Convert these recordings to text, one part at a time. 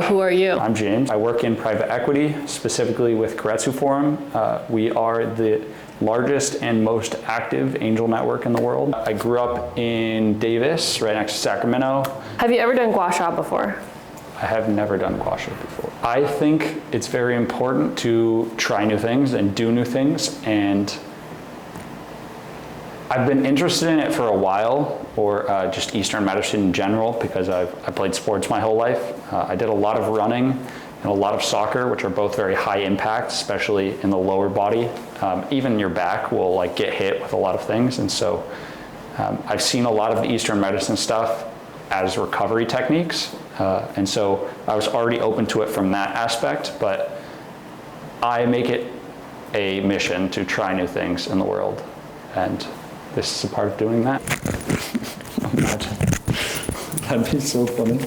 Who are you? I'm James. I work in private equity, specifically with Keiretsu Forum. We are the largest and most active angel network in the world. I grew up in Davis, right next to Sacramento. Have you ever done gua sha before? I have never done gua sha before. I think it's very important to try new things and do new things, and I've been interested in it for a while, or just Eastern medicine in general, because I played sports my whole life. I did a lot of running and a lot of soccer, which are both very high impact, especially in the lower body. Even your back will like get hit with a lot of things, and so I've seen a lot of the Eastern medicine stuff as recovery techniques, and so I was already open to it from that aspect, but I make it a mission to try new things in the world, and this is a part of doing that. Imagine. That'd be so funny.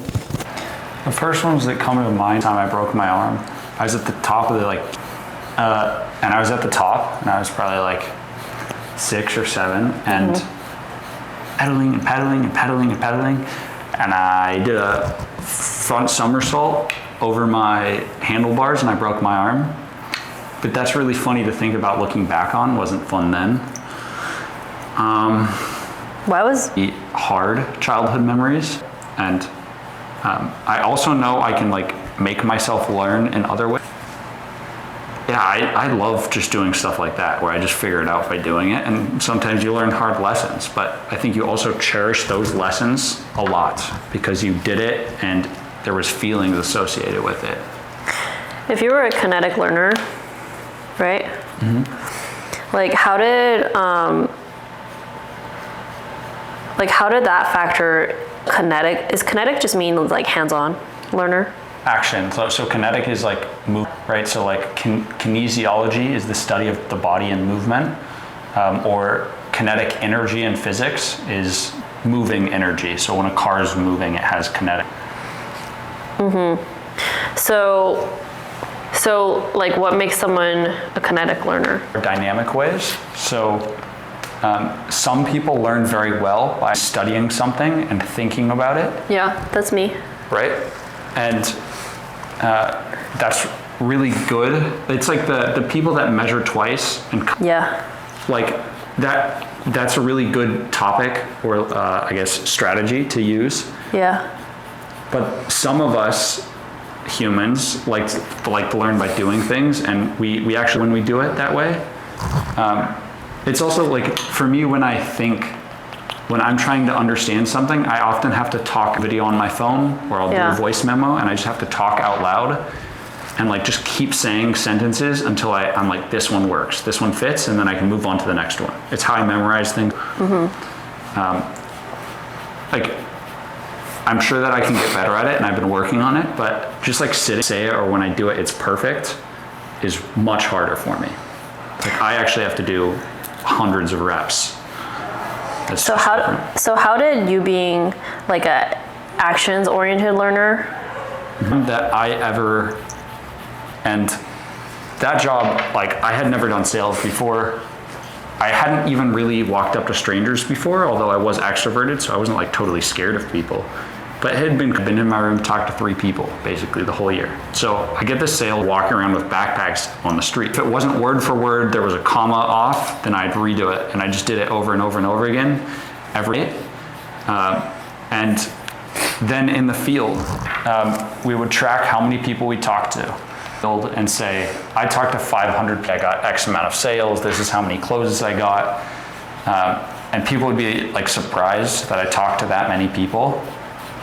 The first ones that come to mind, the time I broke my arm, I was at the top of the and I was at the top, and I was probably like 6 or 7, and pedaling and pedaling and pedaling and pedaling, and I did a front somersault over my handlebars, and I broke my arm. But that's really funny to think about looking back on. Wasn't fun then. Why was hard childhood memories, and I also know I can like make myself learn in other ways. Yeah, I love just doing stuff like that, where I just figure it out by doing it, and sometimes you learn hard lessons, but I think you also cherish those lessons a lot because you did it and there was feelings associated with it. If you were a kinetic learner, right? Mm-hmm. How did that factor kinetic? Is kinetic just mean like hands-on learner? Action. So kinetic is like move, right? So like kinesiology is the study of the body and movement, or kinetic energy in physics is moving energy. So when a car is moving, it has kinetic. So like what makes someone a kinetic learner? Dynamic ways. So some people learn very well by studying something and thinking about it. Yeah, that's me. Right? And that's really good. It's like the people that measure twice and like that's a really good topic, or I guess strategy to use. Yeah. But some of us humans like to learn by doing things, and we actually, when we do it that way, it's also like, for me, when I'm trying to understand something, I often have to talk video on my phone, or I'll do a voice memo, and I just have to talk out loud and like just keep saying sentences until I'm like, this one works, this one fits, and then I can move on to the next one. It's how I memorize things. I'm sure that I can get better at it, and I've been working on it, but just like say it, or when I do it, it's perfect, is much harder for me. Like I actually have to do hundreds of reps. So how did you, being like a actions oriented learner, that I ever, and that job, like I had never done sales before. I hadn't even really walked up to strangers before, although I was extroverted, so I wasn't like totally scared of people. But I had been in my room, talked to 3 people basically the whole year. So I get this sale, walking around with backpacks on the street. If it wasn't word for word, there was a comma off, then I'd redo it. And I just did it over and over and over again every day. And then in the field, we would track how many people we talked to and say, I talked to 500 people, I got X amount of sales, this is how many closes I got. And people would be like surprised that I talked to that many people.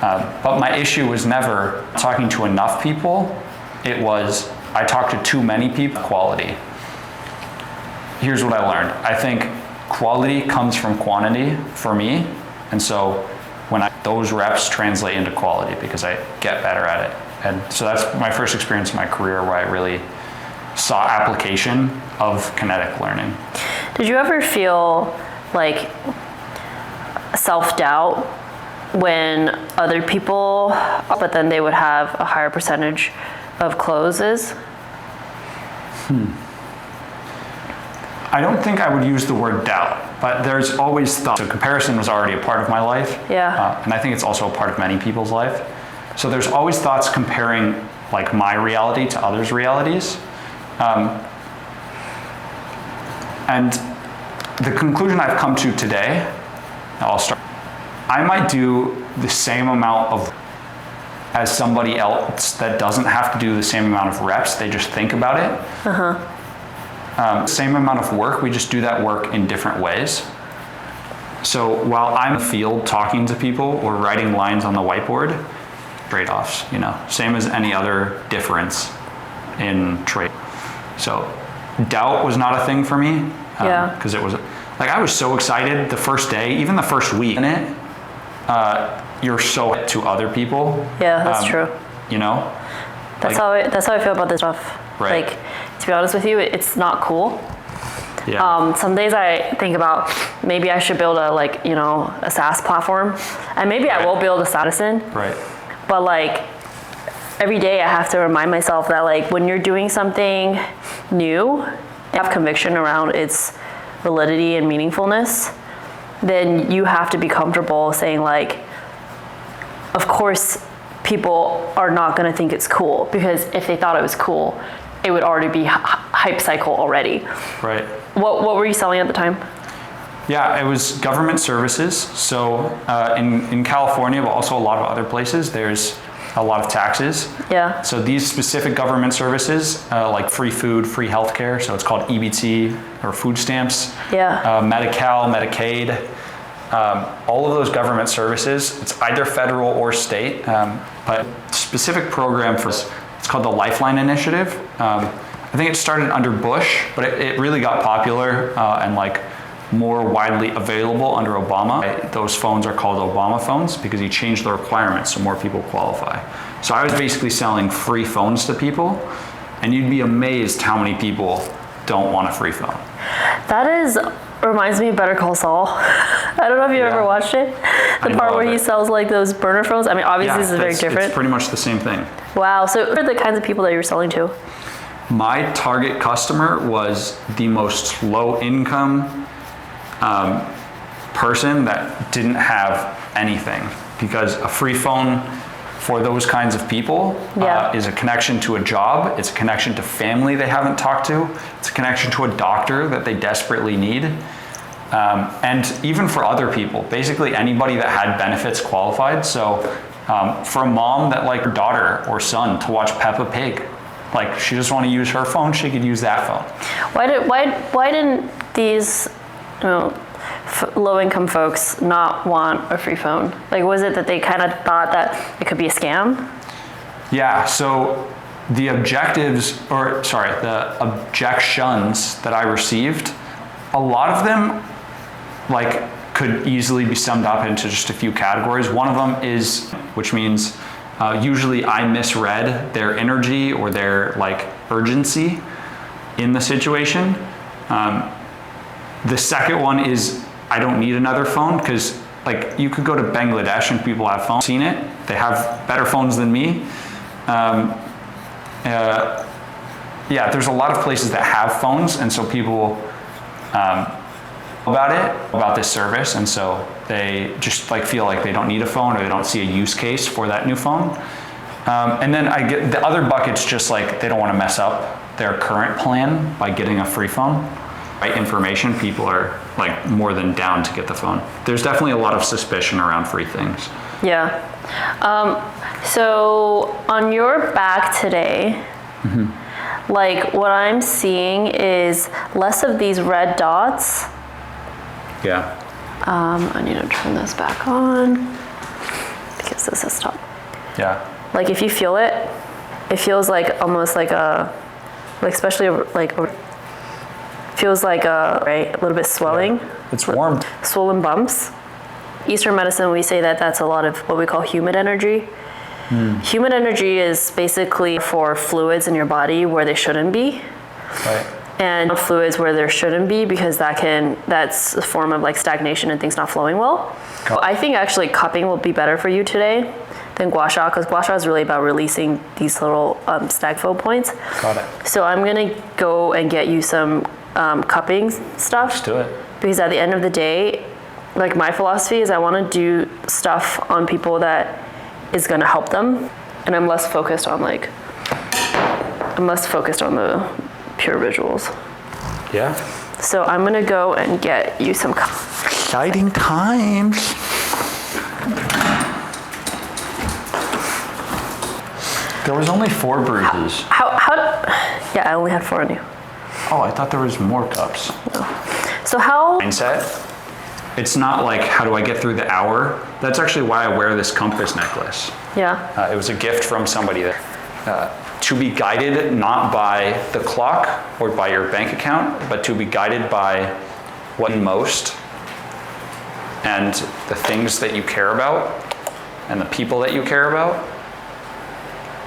But my issue was never talking to enough people. It was, I talked to too many people. Quality. Here's what I learned. I think quality comes from quantity for me. And so those reps translate into quality because I get better at it. And so that's my first experience in my career where I really saw application of kinetic learning. Did you ever feel like self-doubt when other people, but then they would have a higher percentage of closes? I don't think I would use the word doubt, but there's always thought. So comparison was already a part of my life. Yeah. And I think it's also a part of many people's life. So there's always thoughts comparing like my reality to others' realities. And the conclusion I've come to today, I'll start. I might do the same amount of as somebody else that doesn't have to do the same amount of reps. They just think about it. Same amount of work. We just do that work in different ways. So while I'm in the field talking to people or writing lines on the whiteboard, trade-offs, you know, same as any other difference in trade. So doubt was not a thing for me. Because it was like, I was so excited the first day, even the first week in it, you're so to other people. Yeah, that's true. You know? That's how I feel about this stuff. Right. Like, to be honest with you, it's not cool. Yeah. Some days I think about maybe I should build a SaaS platform, and maybe I will build a citizen. Right. But like every day I have to remind myself that like when you're doing something new, have conviction around its validity and meaningfulness, then you have to be comfortable saying like, of course people are not going to think it's cool, because if they thought it was cool, it would already be hype cycle already. Right. What were you selling at the time? Yeah, it was government services. So in California, but also a lot of other places, there's a lot of taxes. Yeah. So these specific government services, like free food, free healthcare, so it's called EBT or food stamps. Yeah. Medi-Cal, Medicaid, all of those government services, it's either federal or state, but specific program for, it's called the Lifeline Initiative. I think it started under Bush, but it really got popular and like more widely available under Obama. Those phones are called Obama phones because he changed the requirements so more people qualify. So I was basically selling free phones to people, and you'd be amazed how many people don't want a free phone. That reminds me of Better Call Saul. I don't know if you ever watched it. The part where he sells like those burner phones. I mean, obviously this is very different. It's pretty much the same thing. Wow. So what are the kinds of people that you were selling to? My target customer was the most low income person that didn't have anything, because a free phone for those kinds of people is a connection to a job, it's a connection to family they haven't talked to, it's a connection to a doctor that they desperately need, and even for other people, basically anybody that had benefits qualified. So for a mom that like her daughter or son to watch Peppa Pig, like she just want to use her phone, she could use that phone. Why didn't these low-income folks not want a free phone? Like, was it that they kind of thought that it could be a scam? Yeah, so the objectives the objections that I received, a lot of them like could easily be summed up into just a few categories. One of them is, which means usually I misread their energy or their like urgency in the situation. The second one is I don't need another phone, because like you could go to Bangladesh and people have phones. Seen it. They have better phones than me. There's a lot of places that have phones, and so people about this service, and so they just like feel like they don't need a phone, or they don't see a use case for that new phone. And then I get the other buckets, just like they don't want to mess up their current plan by getting a free phone. Right information, people are like more than down to get the phone. There's definitely a lot of suspicion around free things. Yeah. So on your back today, like what I'm seeing is less of these red dots. Yeah. I need to turn this back on because this is top. Yeah. Like if you feel it, it feels like almost like especially like feels like a little bit swelling. Yeah. It's warm. Swollen bumps. Eastern medicine, we say that that's a lot of what we call humid energy. Humid energy is basically for fluids in your body where they shouldn't be. Right. And fluids where there shouldn't be, because that's a form of like stagnation and things not flowing well. Cool. I think actually cupping will be better for you today than gua sha, because gua sha is really about releasing these little stagfo points. Got it. So I'm gonna go and get you some cupping stuff. Let's do it. Because at the end of the day, like my philosophy is I want to do stuff on people that is gonna help them. And I'm less focused on the pure visuals. Yeah. So I'm gonna go and get you some. Exciting times. There was only 4 bruises. Yeah, I only had 4 on you. Oh, I thought there was more cups. So how? Mindset. It's not like, how do I get through the hour? That's actually why I wear this compass necklace. Yeah. It was a gift from somebody there. To be guided not by the clock or by your bank account, but to be guided by what most and the things that you care about and the people that you care about.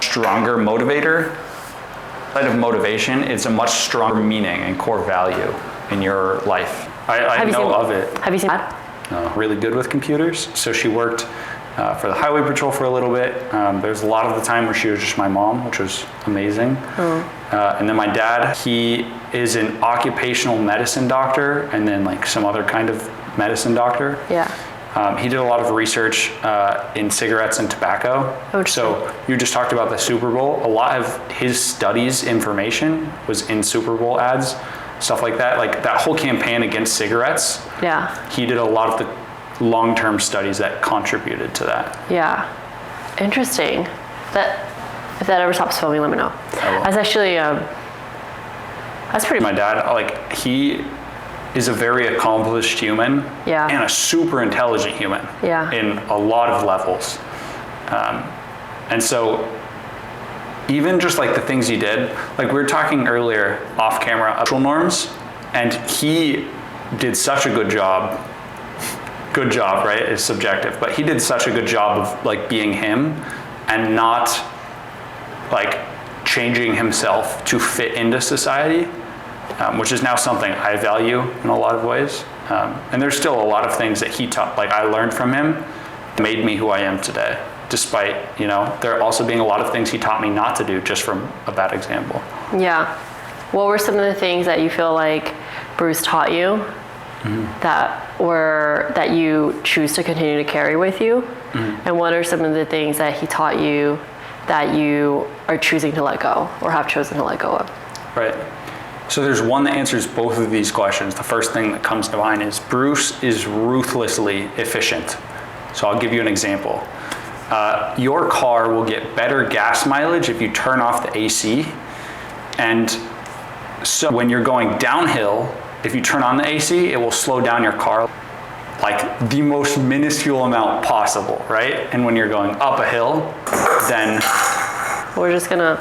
Stronger motivator. Instead of motivation, it's a much stronger meaning and core value in your life. I know of it. Have you seen that? Really good with computers. So she worked for the highway patrol for a little bit. There's a lot of the time where she was just my mom, which was amazing. And then my dad, he is an occupational medicine doctor and then like some other kind of medicine doctor. Yeah. He did a lot of research in cigarettes and tobacco. So you just talked about the Super Bowl. A lot of his studies information was in Super Bowl ads, stuff like that. Like that whole campaign against cigarettes. Yeah. He did a lot of the long-term studies that contributed to that. Yeah. Interesting. If that ever stops filming, let me know. That's actually, that's pretty. My dad, like he is a very accomplished human and a super intelligent human in a lot of levels. And so even just like the things he did, like we were talking earlier off camera, social norms, and he did such a good job, right? It's subjective, but he did such a good job of like being him and not like changing himself to fit into society. Which is now something I value in a lot of ways. And there's still a lot of things that he taught, like I learned from him, made me who I am today, despite, there also being a lot of things he taught me not to do just from a bad example. Yeah. What were some of the things that you feel like Bruce taught you that you choose to continue to carry with you? And what are some of the things that he taught you that you are choosing to let go or have chosen to let go of? Right. So there's one that answers both of these questions. The first thing that comes to mind is Bruce is ruthlessly efficient. So I'll give you an example. Your car will get better gas mileage if you turn off the AC. And so when you're going downhill, if you turn on the AC, it will slow down your car like the most minuscule amount possible, right? And when you're going up a hill, then we're just gonna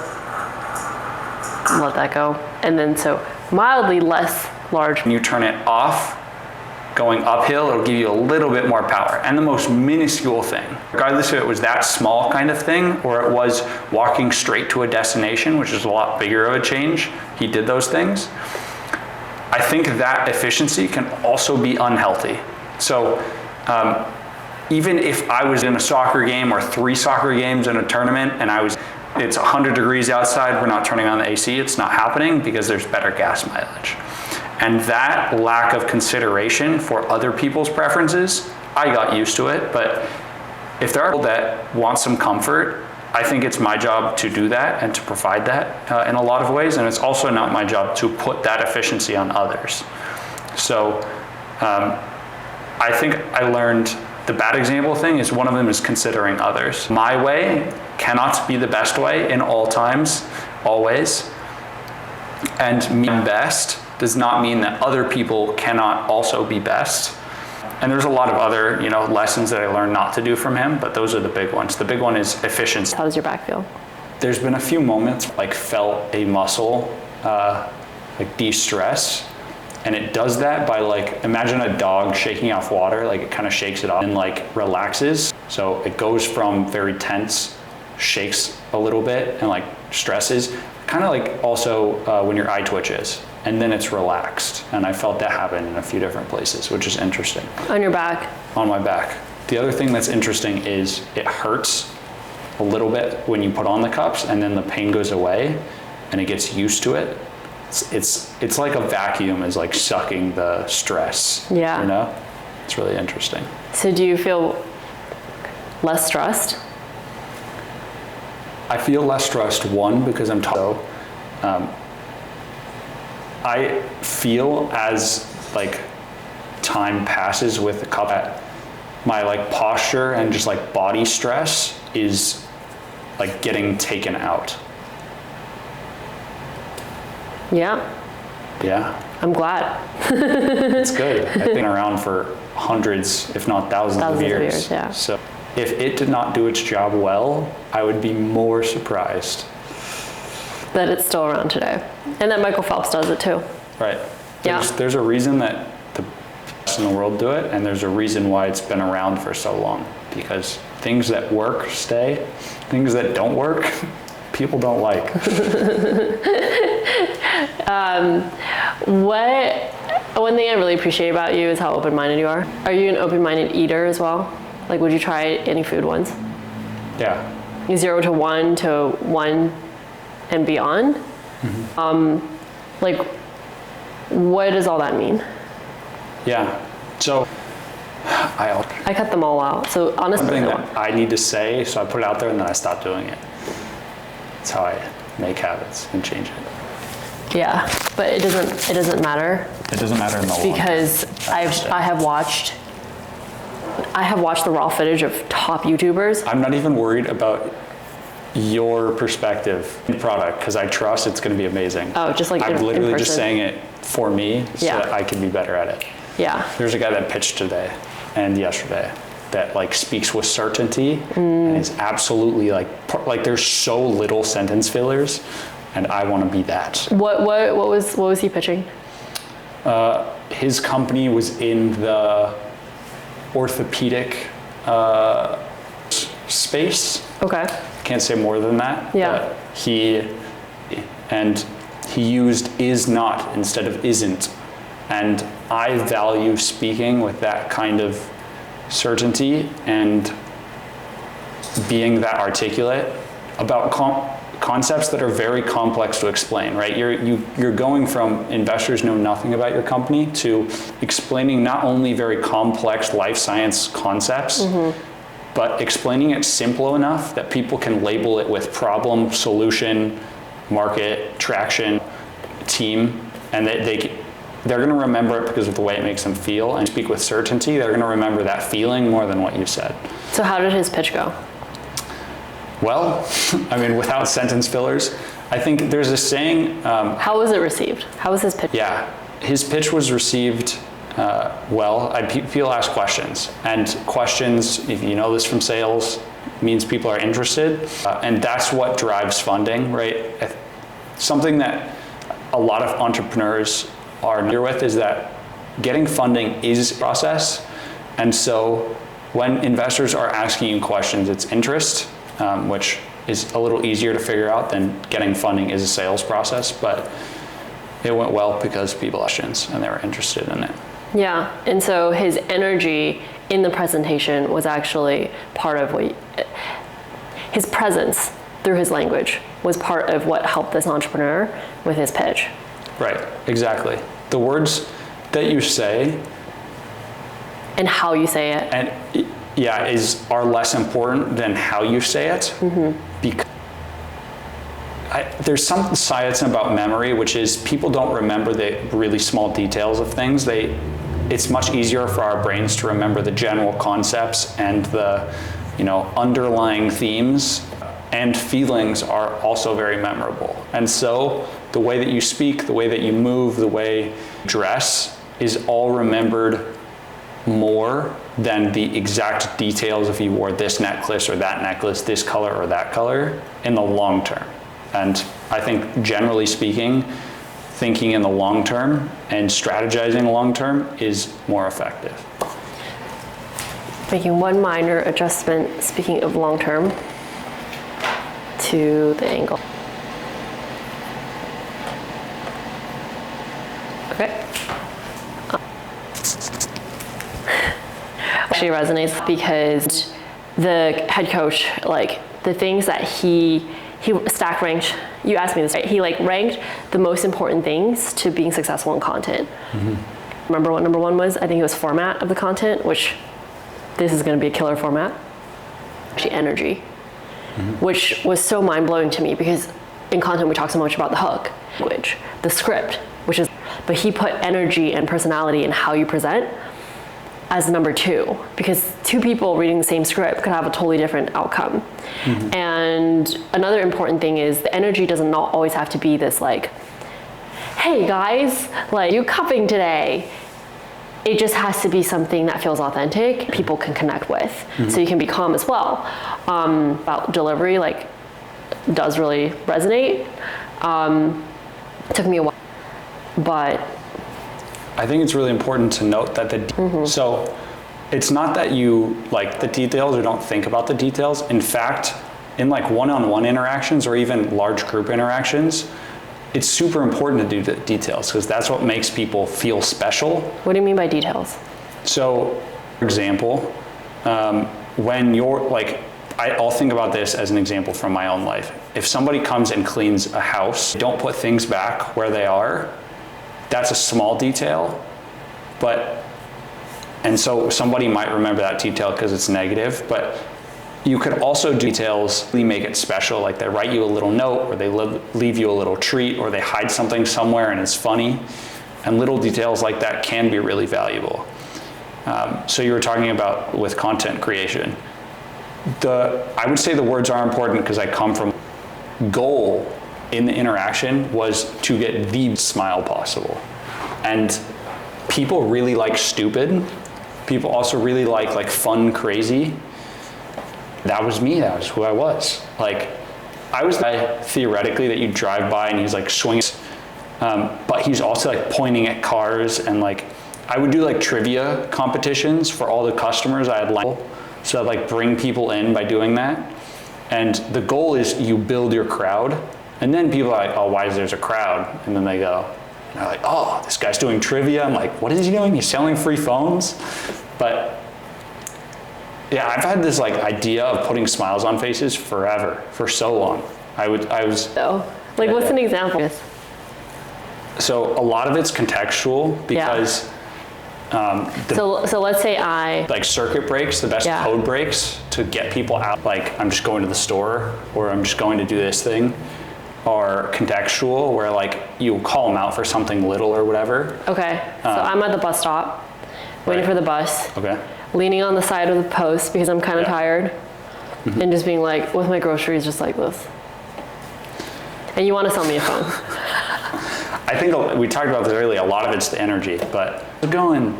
let that go. And then so mildly less large. When you turn it off, going uphill, it'll give you a little bit more power. And the most minuscule thing, regardless if it was that small kind of thing or it was walking straight to a destination, which is a lot bigger of a change, he did those things. I think that efficiency can also be unhealthy. So even if I was in a soccer game or 3 soccer games in a tournament and it's 100 degrees outside, we're not turning on the AC, it's not happening because there's better gas mileage. And that lack of consideration for other people's preferences, I got used to it, but if there are people that want some comfort, I think it's my job to do that and to provide that in a lot of ways, and it's also not my job to put that efficiency on others. So I think I learned the bad example thing is one of them is considering others. My way cannot be the best way in all times, always. And me best does not mean that other people cannot also be best. And there's a lot of other, lessons that I learned not to do from him, but those are the big ones. The big one is efficiency. How does your back feel? There's been a few moments like felt a muscle de-stress. And it does that by imagine a dog shaking off water, it kind of shakes it off and relaxes. So it goes from very tense, shakes a little bit and stresses, kind of also when your eye twitches and then it's relaxed. And I felt that happen in a few different places, which is interesting. On your back? On my back. The other thing that's interesting is it hurts a little bit when you put on the cups and then the pain goes away and it gets used to it. It's like a vacuum is sucking the stress. Yeah. It's really interesting. So do you feel less stressed? I feel less stressed, one, because I'm I feel as like time passes with the cup, my like posture and just like body stress is like getting taken out. Yeah. Yeah. I'm glad. It's good. I've been around for hundreds, if not thousands of years. Yeah. So if it did not do its job well, I would be more surprised. That it's still around today. And that Michael Phelps does it too. Right. Yeah. There's a reason that the best in the world do it, and there's a reason why it's been around for so long. Because things that work stay, things that don't work, people don't like. One thing I really appreciate about you is how open-minded you are. Are you an open-minded eater as well? Like, would you try any food once? Yeah. 0 to 1 to 1 and beyond? Like, what does all that mean? Yeah. So I cut them all out. So honestly, something that I need to say, so I put it out there and then I stop doing it. That's how I make habits and change it. yeah, but it doesn't matter It doesn't matter in the long run. because I have watched the raw footage of top YouTubers. I'm not even worried about your perspective in product because I trust it's going to be amazing. Oh, just like I'm in literally just person. saying it for me so Yeah. that I can be better at it. Yeah. There's a guy that pitched today and yesterday that like speaks with certainty and is absolutely like there's so little sentence fillers, and I want to be that. What was he pitching? His company was in the orthopedic space. Okay. Can't say more than that. Yeah. But he used is not instead of isn't. And I value speaking with that kind of certainty and being that articulate about concepts that are very complex to explain, right? You're going from investors know nothing about your company to explaining not only very complex life science concepts, but explaining it simple enough that people can label it with problem, solution, market, traction, team, and they're going to remember it because of the way it makes them feel, and speak with certainty. They're going to remember that feeling more than what you said. So how did his pitch go? Well, I mean, without sentence fillers, I think there's a saying. How was it received? How was his pitch? Yeah, his pitch was received well. People ask questions, and questions, if you know this from sales, means people are interested, and that's what drives funding, right? Something that a lot of entrepreneurs are familiar with is that getting funding is a process, and so when investors are asking you questions, it's interest, which is a little easier to figure out than getting funding is a sales process, but it went well because people asked questions and they were interested in it. Yeah, and so his energy in the presentation was actually part of his presence through his language was part of what helped this entrepreneur with his pitch. Right, exactly. The words that you say and how you say it. And are less important than how you say it. Because there's some science about memory, which is people don't remember the really small details of things. It's much easier for our brains to remember the general concepts and the underlying themes, and feelings are also very memorable. And so the way that you speak, the way that you move, the way you dress is all remembered more than the exact details if you wore this necklace or that necklace, this color or that color in the long term. And I think generally speaking, thinking in the long term and strategizing long term is more effective. Making one minor adjustment, speaking of long term, to the angle. Okay. Actually resonates because the head coach, like the things that he stack ranked, you asked me this, right? He ranked the most important things to being successful in content. Remember what number one was? I think it was format of the content, which this is going to be a killer format. Actually, energy. which was so mind-blowing to me because in content we talk so much about the hook, language, the script, but he put energy and personality in how you present as number 2, because 2 people reading the same script could have a totally different outcome. And another important thing is the energy does not always have to be this like, hey guys, like you cupping today. It just has to be something that feels authentic, people can connect with. So you can be calm as well. About delivery, like, does really resonate. Took me a while, but. I think it's really important to note that so it's not that you like the details or don't think about the details. In fact, in like one-on-one interactions or even large group interactions, it's super important to do the details because that's what makes people feel special. What do you mean by details? So, for example, when you're like, I'll think about this as an example from my own life. If somebody comes and cleans a house, don't put things back where they are, that's a small detail, and so somebody might remember that detail because it's negative, but you could also do details, really make it special, like they write you a little note or they leave you a little treat or they hide something somewhere and it's funny. And little details like that can be really valuable. So you were talking about with content creation. I would say the words are important because I come from goal in the interaction was to get the smile possible. And people really like stupid. People also really like fun, crazy. That was me, that was who I was. Like, I was the guy, theoretically, that you drive by and he's like swinging, but he's also like pointing at cars and like, I would do like trivia competitions for all the customers I had, so I'd like bring people in by doing that. And the goal is you build your crowd, and then people are like, oh, why is there a crowd? And then they're like, oh, this guy's doing trivia. I'm like, what is he doing? He's selling free phones? But yeah, I've had this like idea of putting smiles on faces forever, for so long. So, like, what's an example? So a lot of it's contextual because so let's say like circuit breaks, the best code breaks to get people out, like I'm just going to the store or I'm just going to do this thing, are contextual, where like you call them out for something little or whatever. Okay, so I'm at the bus stop, waiting for the bus. Okay. Leaning on the side of the post because I'm kind of tired, and just being like, with my groceries, just like this. And you want to sell me a phone. I think we talked about this earlier, a lot of it's the energy, but going,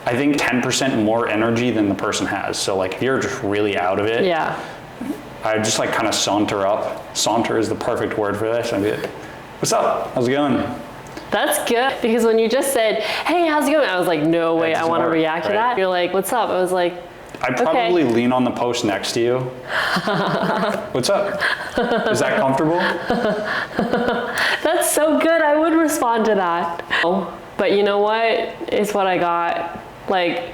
I think 10% more energy than the person has. So like if you're just really out of it, I just like kind of saunter up. Saunter is the perfect word for this. I'd be like, what's up? How's it going? That's good, because when you just said, hey, how's it going? I was like, no way, I want to react to that. You're like, what's up? I was like, I'd probably lean on the post next to you. What's up? Is that comfortable? That's so good. I would respond to that. But you know what? It's what I got. Like,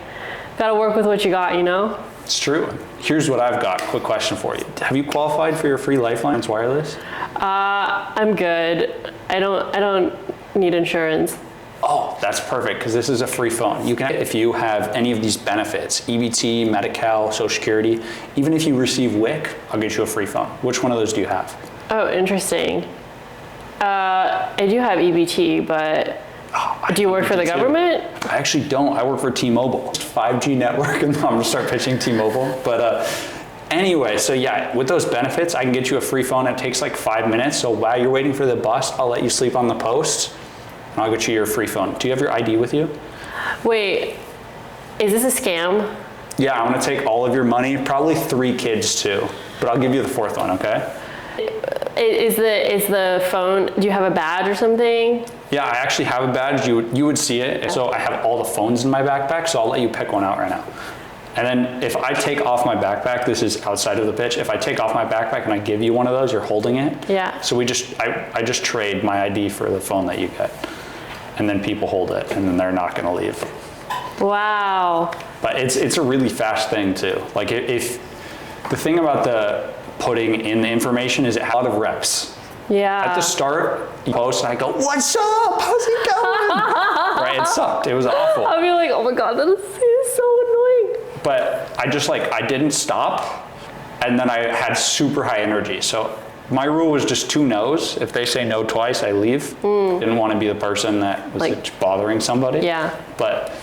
gotta work with what you got, you know? It's true. Here's what I've got. Quick question for you. Have you qualified for your free Lifeline wireless? I'm good. I don't need insurance. Oh, that's perfect, because this is a free phone. You can, if you have any of these benefits, EBT, Medi-Cal, Social Security, even if you receive WIC, I'll get you a free phone. Which one of those do you have? Oh, interesting. I do have EBT, but do you work for the government? I actually don't. I work for T-Mobile. 5G network, and I'm gonna start pitching T-Mobile. But anyway, so yeah, with those benefits, I can get you a free phone. It takes like 5 minutes. So while you're waiting for the bus, I'll let you sleep on the post, and I'll get you your free phone. Do you have your ID with you? Wait, is this a scam? Yeah, I'm gonna take all of your money, probably 3 kids too, but I'll give you the 4th one, okay? Is the phone, do you have a badge or something? Yeah, I actually have a badge. You would see it. Yeah. So I have all the phones in my backpack, so I'll let you pick one out right now. And then if I take off my backpack, this is outside of the pitch, if I take off my backpack and I give you one of those, you're holding it. Yeah. So I just trade my ID for the phone that you get. And then people hold it, and then they're not gonna leave. Wow. But it's a really fast thing too. Like if the thing about the putting in the information is it has a lot of reps. Yeah. At the start, you post and I go, what's up? How's it going? Right, it sucked. It was awful. I'll be like, oh my God, that is so annoying. But I just I didn't stop. and then I had super high energy. So my rule was just 2 no's. If they say no twice, I leave. Didn't want to be the person that was like bothering somebody. Yeah. But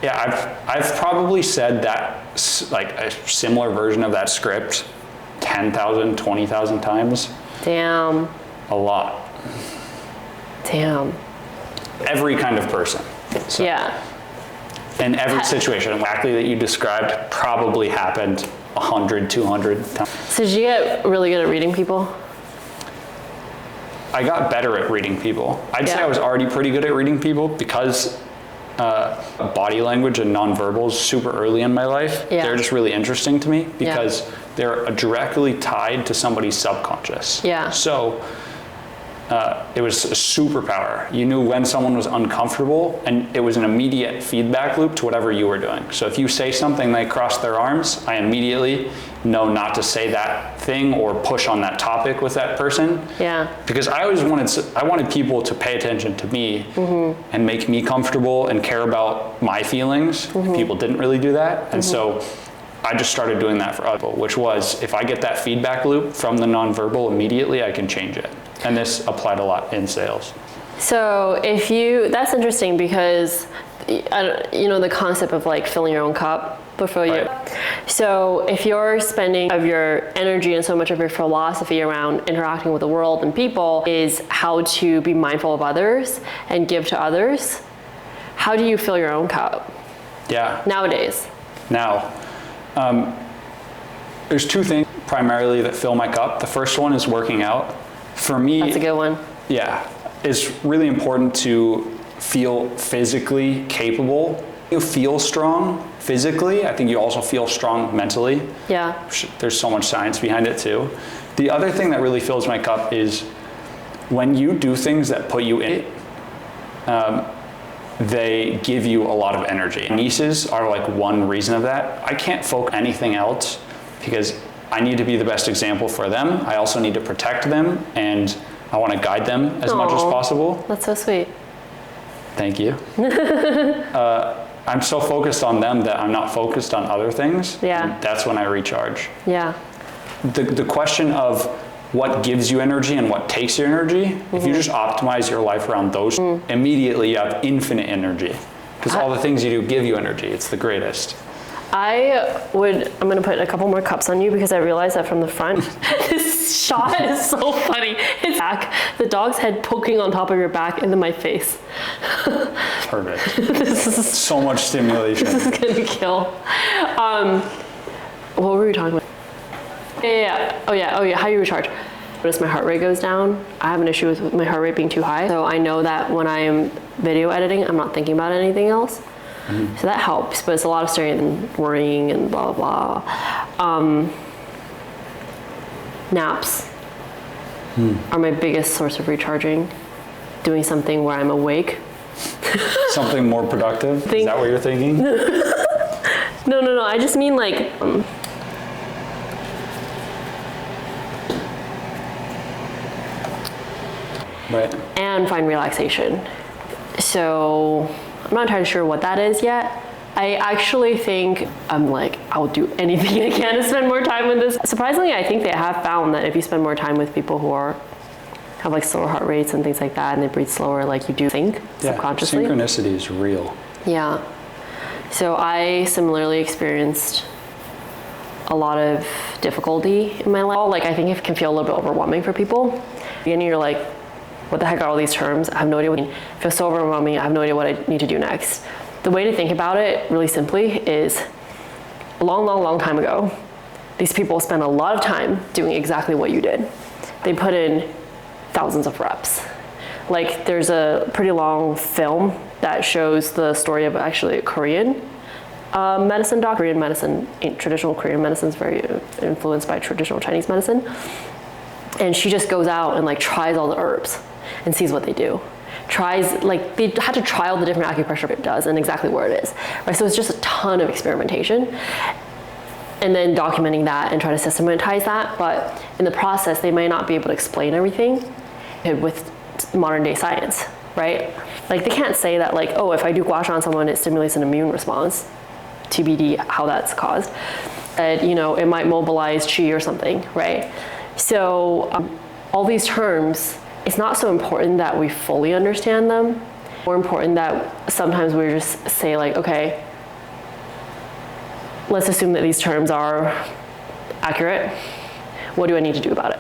yeah, I've probably said that, like a similar version of that script 10,000, 20,000 times. Damn. A lot. Damn. Every kind of person. So, yeah. in every situation exactly that you described probably happened 100, 200 times. So did you get really good at reading people? I got better at reading people. I'd say I was already pretty good at reading people because body language and nonverbals super early in my life. Yeah. They're just really interesting to me because they're directly tied to somebody's subconscious. Yeah. So it was a superpower. You knew when someone was uncomfortable, and it was an immediate feedback loop to whatever you were doing. So if you say something, they cross their arms, I immediately know not to say that thing or push on that topic with that person. Yeah. Because I wanted people to pay attention to me and make me comfortable and care about my feelings. People didn't really do that. And so I just started doing that for other people, which was, if I get that feedback loop from the nonverbal immediately, I can change it. And this applied a lot in sales. So that's interesting because, the concept of like filling your own cup before you. So if you're spending of your energy and so much of your philosophy around interacting with the world and people is how to be mindful of others and give to others, how do you fill your own cup? Yeah. Nowadays. Now, there's 2 things primarily that fill my cup. The first one is working out. For me, that's a good one. Yeah, it's really important to feel physically capable. You feel strong physically, I think you also feel strong mentally. Yeah. There's so much science behind it too. The other thing that really fills my cup is when you do things that put you in it, they give you a lot of energy. Nieces are like one reason of that. I can't focus on anything else because I need to be the best example for them. I also need to protect them, and I want to guide them as much as possible. That's so sweet. Thank you. I'm so focused on them that I'm not focused on other things. Yeah. That's when I recharge. Yeah. The question of what gives you energy and what takes your energy, if you just optimize your life around those, immediately you have infinite energy. Because all the things you do give you energy. It's the greatest. I'm going to put a couple more cups on you because I realized that from the front, this shot is so funny. It's back, the dog's head poking on top of your back into my face. Perfect. This is so much stimulation. This is going to kill. What were we talking about? Yeah. Oh yeah, how you recharge. Notice my heart rate goes down. I have an issue with my heart rate being too high. So I know that when I am video editing, I'm not thinking about anything else. So that helps, but it's a lot of staring and worrying and blah, blah, blah. Naps are my biggest source of recharging. Doing something where I'm awake. Something more productive? Is that what you're thinking? No. I just mean like... Right. And find relaxation. So... I'm not entirely sure what that is yet. I actually think I'll do anything I can to spend more time with this. Surprisingly, I think they have found that if you spend more time with people who have like slower heart rates and things like that, and they breathe slower, like you do think subconsciously. Synchronicity is real. Yeah. So I similarly experienced a lot of difficulty in my life. Like I think it can feel a little bit overwhelming for people. Beginning, you're like, what the heck are all these terms? I have no idea what I mean. It feels so overwhelming. I have no idea what I need to do next. The way to think about it really simply is a long time ago, these people spent a lot of time doing exactly what you did. They put in thousands of reps. Like there's a pretty long film that shows the story of actually a Korean medicine doctor. Korean medicine, traditional Korean medicine is very influenced by traditional Chinese medicine. And she just goes out and like tries all the herbs and sees what they do. They had to try all the different acupressure it does and exactly where it is. Right? So it's just a ton of experimentation. And then documenting that and try to systematize that. But in the process, they may not be able to explain everything with modern day science, right? Like they can't say that like, oh, if I do gua sha on someone, it stimulates an immune response. TBD how that's caused. that, it might mobilize chi or something, right? So all these terms, it's not so important that we fully understand them. More important that sometimes we just say like, okay, let's assume that these terms are accurate. What do I need to do about it?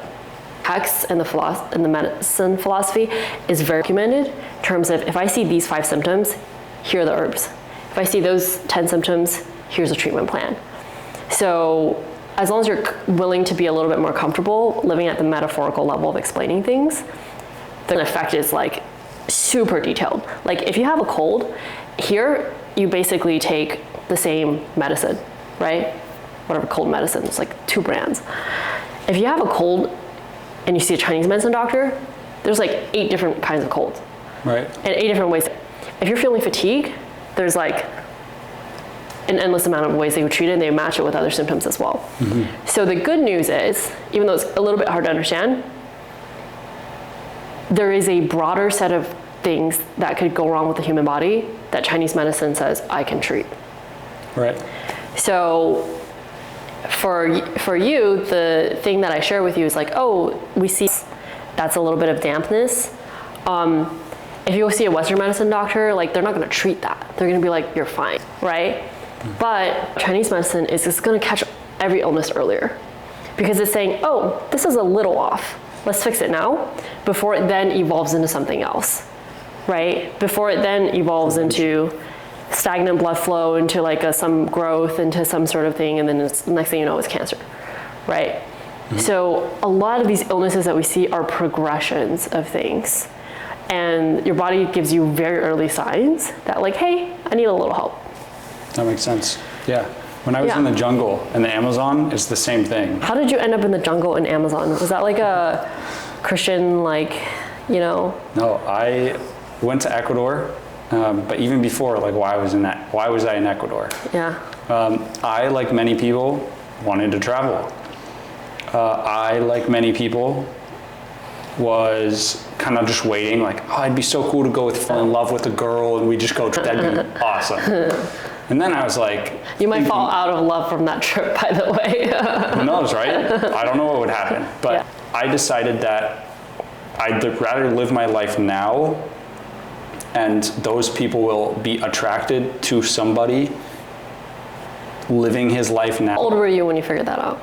Text and the medicine philosophy is very documented in terms of, if I see these 5 symptoms, here are the herbs. If I see those 10 symptoms, here's a treatment plan. So as long as you're willing to be a little bit more comfortable living at the metaphorical level of explaining things, the effect is like super detailed. Like if you have a cold, here you basically take the same medicine, right? Whatever cold medicine, it's like 2 brands. If you have a cold and you see a Chinese medicine doctor, there's like 8 different kinds of colds. Right. And 8 different ways. If you're feeling fatigue, there's like an endless amount of ways they would treat it, and they match it with other symptoms as well. Mm-hmm. So the good news is, even though it's a little bit hard to understand, there is a broader set of things that could go wrong with the human body that Chinese medicine says I can treat. Right. So for you, the thing that I share with you is like, oh, we see that's a little bit of dampness. If you go see a Western medicine doctor, like they're not going to treat that. They're going to be like, you're fine, right? But Chinese medicine is just going to catch every illness earlier, because it's saying, oh, this is a little off. Let's fix it now, before it then evolves into something else, right? Before it then evolves into stagnant blood flow, into like some growth, into some sort of thing, and then it's, next thing you know, it's cancer, right? Mm-hmm. So a lot of these illnesses that we see are progressions of things. And your body gives you very early signs that like, hey, I need a little help. That makes sense. Yeah. When I was in the jungle in the Amazon, it's the same thing. How did you end up in the jungle in Amazon? Was that like a Christian, like, No, I went to Ecuador, but even before, like, why was I in Ecuador? Yeah. I, like many people, wanted to travel. I, like many people, was kind of just waiting, like, oh, it'd be so cool to fall in love with a girl and we just go, that'd be awesome. And then I was like... You might fall out of love from that trip, by the way. Who knows, right? I don't know what would happen. But yeah. I decided that I'd rather live my life now, and those people will be attracted to somebody living his life now. How old were you when you figured that out?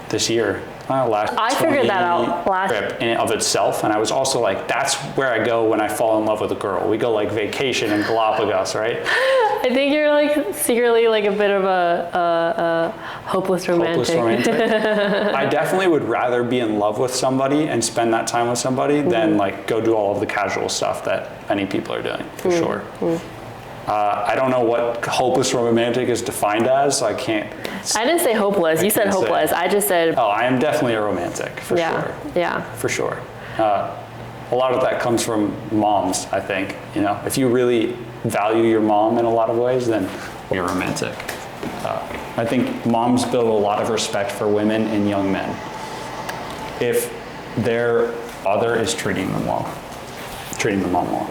This year. I figured that out last trip in of itself, and I was also like, that's where I go when I fall in love with a girl. We go like vacation in Galapagos, right? I think you're like secretly like a bit of a hopeless romantic. I definitely would rather be in love with somebody and spend that time with somebody than like go do all of the casual stuff that many people are doing, for sure. I don't know what hopeless romantic is defined as, so I can't. I didn't say hopeless. You said hopeless. I just said. Oh, I am definitely a romantic, for sure. Yeah. For sure. A lot of that comes from moms, I think. If you really value your mom in a lot of ways, then you're romantic. I think moms build a lot of respect for women and young men if their father is treating them well, treating the mom well.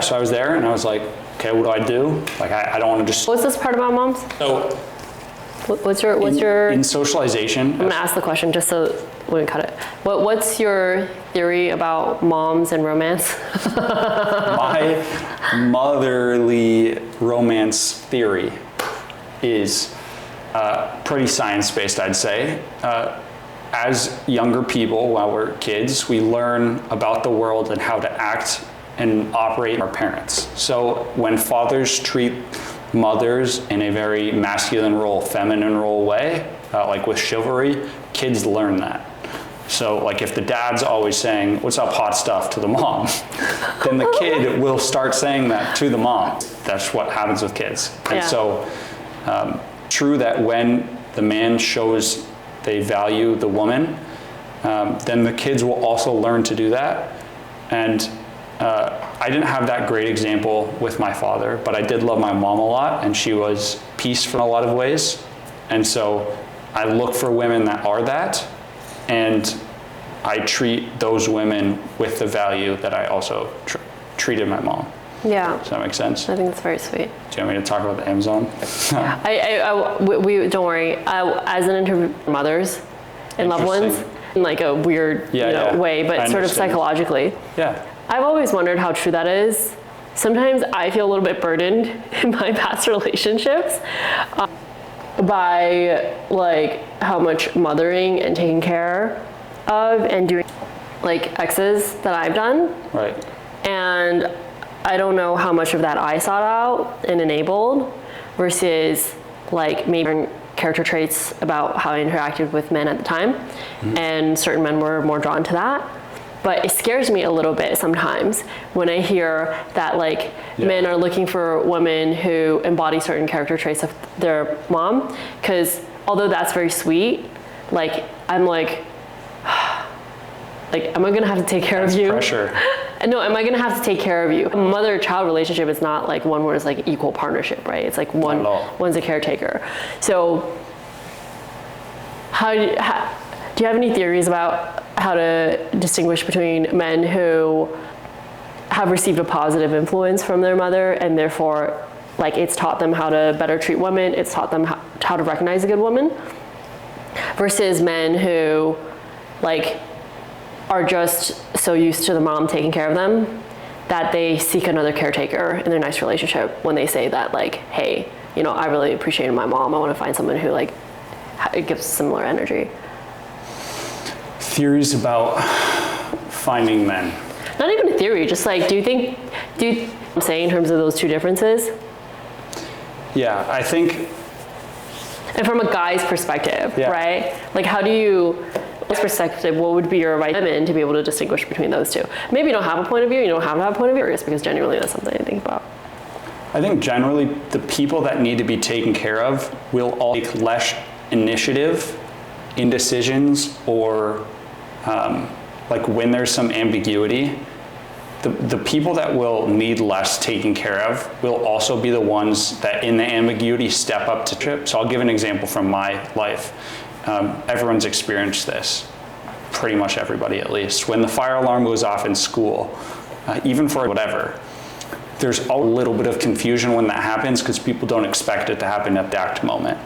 So I was there and I was like, okay, what do I do? Like, I don't want to just... What's this part about moms? So... What's your... In socialization... I'm going to ask the question just so we can cut it. What's your theory about moms and romance? My motherly romance theory is pretty science-based, I'd say. As younger people, while we're kids, we learn about the world and how to act and operate our parents. So when fathers treat mothers in a very masculine role, feminine role way, like with chivalry, kids learn that. So like if the dad's always saying, what's up, hot stuff, to the mom, then the kid will start saying that to the mom. That's what happens with kids. And so true that when the man shows they value the woman, then the kids will also learn to do that. And I didn't have that great example with my father, but I did love my mom a lot, and she was peaceful in a lot of ways. And so I look for women that are that, and I treat those women with the value that I also treated my mom. Yeah. Does that make sense? I think that's very sweet. Do you want me to talk about the Amazon? We don't worry. As an interview with mothers and loved ones, in like a weird way, but sort of psychologically. Yeah. I've always wondered how true that is. Sometimes I feel a little bit burdened in my past relationships by like how much mothering and taking care of and doing like exes that I've done. Right. And I don't know how much of that I sought out and enabled versus like maybe character traits about how I interacted with men at the time. And certain men were more drawn to that. But it scares me a little bit sometimes when I hear that like men are looking for women who embody certain character traits of their mom. Because although that's very sweet, like I'm like am I gonna have to take care of you? Pressure. No, am I gonna have to take care of you? A mother-child relationship is not like one where it's like equal partnership, right? It's like one's a caretaker. So do you have any theories about how to distinguish between men who have received a positive influence from their mother and therefore like it's taught them how to better treat women, it's taught them how to recognize a good woman, versus men who like are just so used to the mom taking care of them that they seek another caretaker in their next relationship when they say that like, hey, I really appreciated my mom, I want to find someone who like gives similar energy. Theories about finding men. Not even a theory, just like, do you I'm saying in terms of those two differences? Yeah, I think. And from a guy's perspective, right? Like how do you, perspective, what would be your right women to be able to distinguish between those two? Maybe you don't have a point of view, you don't have to have a point of view, just because genuinely that's something I think about. I think generally the people that need to be taken care of will all take less initiative in decisions or like when there's some ambiguity. The people that will need less taken care of will also be the ones that in the ambiguity step up to trip. So I'll give an example from my life. Everyone's experienced this, pretty much everybody at least. When the fire alarm goes off in school, even for whatever, there's a little bit of confusion when that happens because people don't expect it to happen at that moment.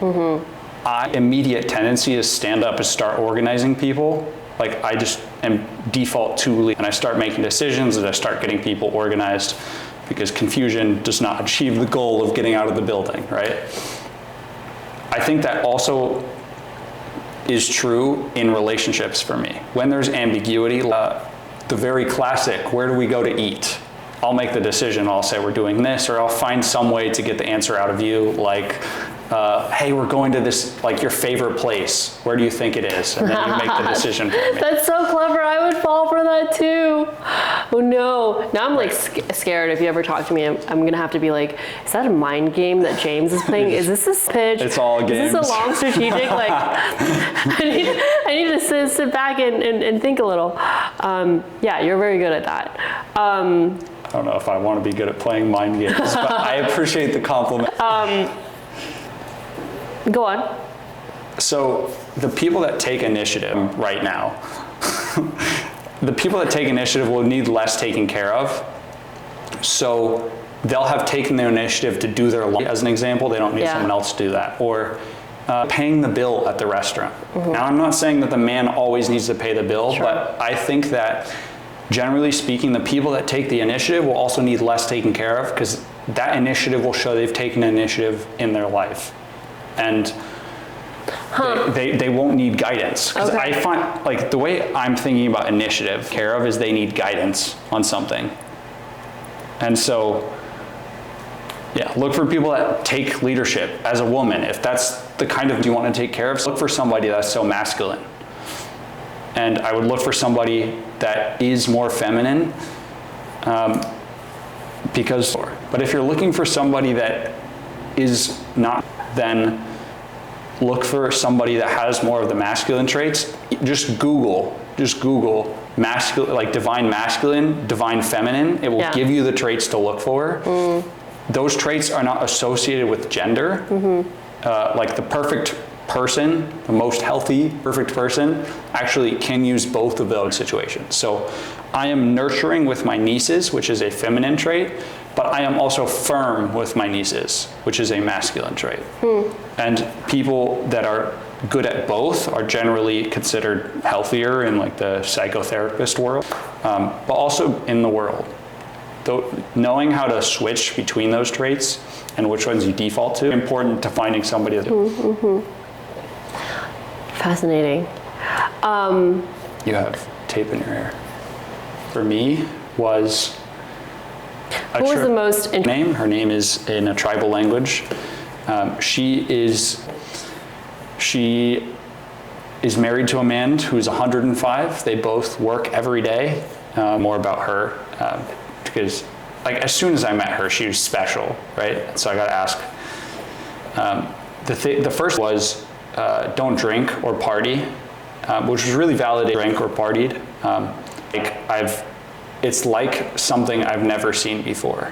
My immediate tendency is stand up and start organizing people. Like I just am default to lead and I start making decisions and I start getting people organized because confusion does not achieve the goal of getting out of the building, right? I think that also is true in relationships for me. When there's ambiguity, the very classic, where do we go to eat? I'll make the decision, I'll say we're doing this, or I'll find some way to get the answer out of you, like, hey, we're going to this, like your favorite place. Where do you think it is? And then you make the decision for me. That's so clever, I would fall for that too. Oh no, now I'm like scared. If you ever talk to me, I'm gonna have to be like, is that a mind game that James is playing? Is this a pitch? It's all games. Is this a long strategic, like, I need to sit back and think a little. Yeah, you're very good at that. I don't know if I want to be good at playing mind games, but I appreciate the compliment. Go on. So the people that take initiative right now, the people that take initiative will need less taken care of. So they'll have taken their initiative to do their life. As an example, they don't need someone else to do that. Or paying the bill at the restaurant. Now, I'm not saying that the man always needs to pay the bill, but I think that generally speaking, the people that take the initiative will also need less taken care of because that initiative will show they've taken initiative in their life. And they won't need guidance. Because I find, like, the way I'm thinking about initiative, care of, is they need guidance on something. And so, yeah, look for people that take leadership as a woman. If that's the kind of you want to take care of, look for somebody that's so masculine. And I would look for somebody that is more feminine but if you're looking for somebody that is not, then look for somebody that has more of the masculine traits. Just Google masculine, like divine masculine, divine feminine. It will give you the traits to look for. Those traits are not associated with gender. Like the perfect person, the most healthy, perfect person, actually can use both of those situations. So I am nurturing with my nieces, which is a feminine trait, but I am also firm with my nieces, which is a masculine trait. And people that are good at both are generally considered healthier in like the psychotherapist world, but also in the world. Knowing how to switch between those traits and which ones you default to, important to finding somebody that Fascinating. You have tape in your hair. For me was Who was the most name. Her name is in a tribal language. She is married to a man who's 105. They both work every day. More about her, because like as soon as I met her, she was special, right? So I got to ask. The first was don't drink or party, which was really validated. Drank or partied. It's like something I've never seen before.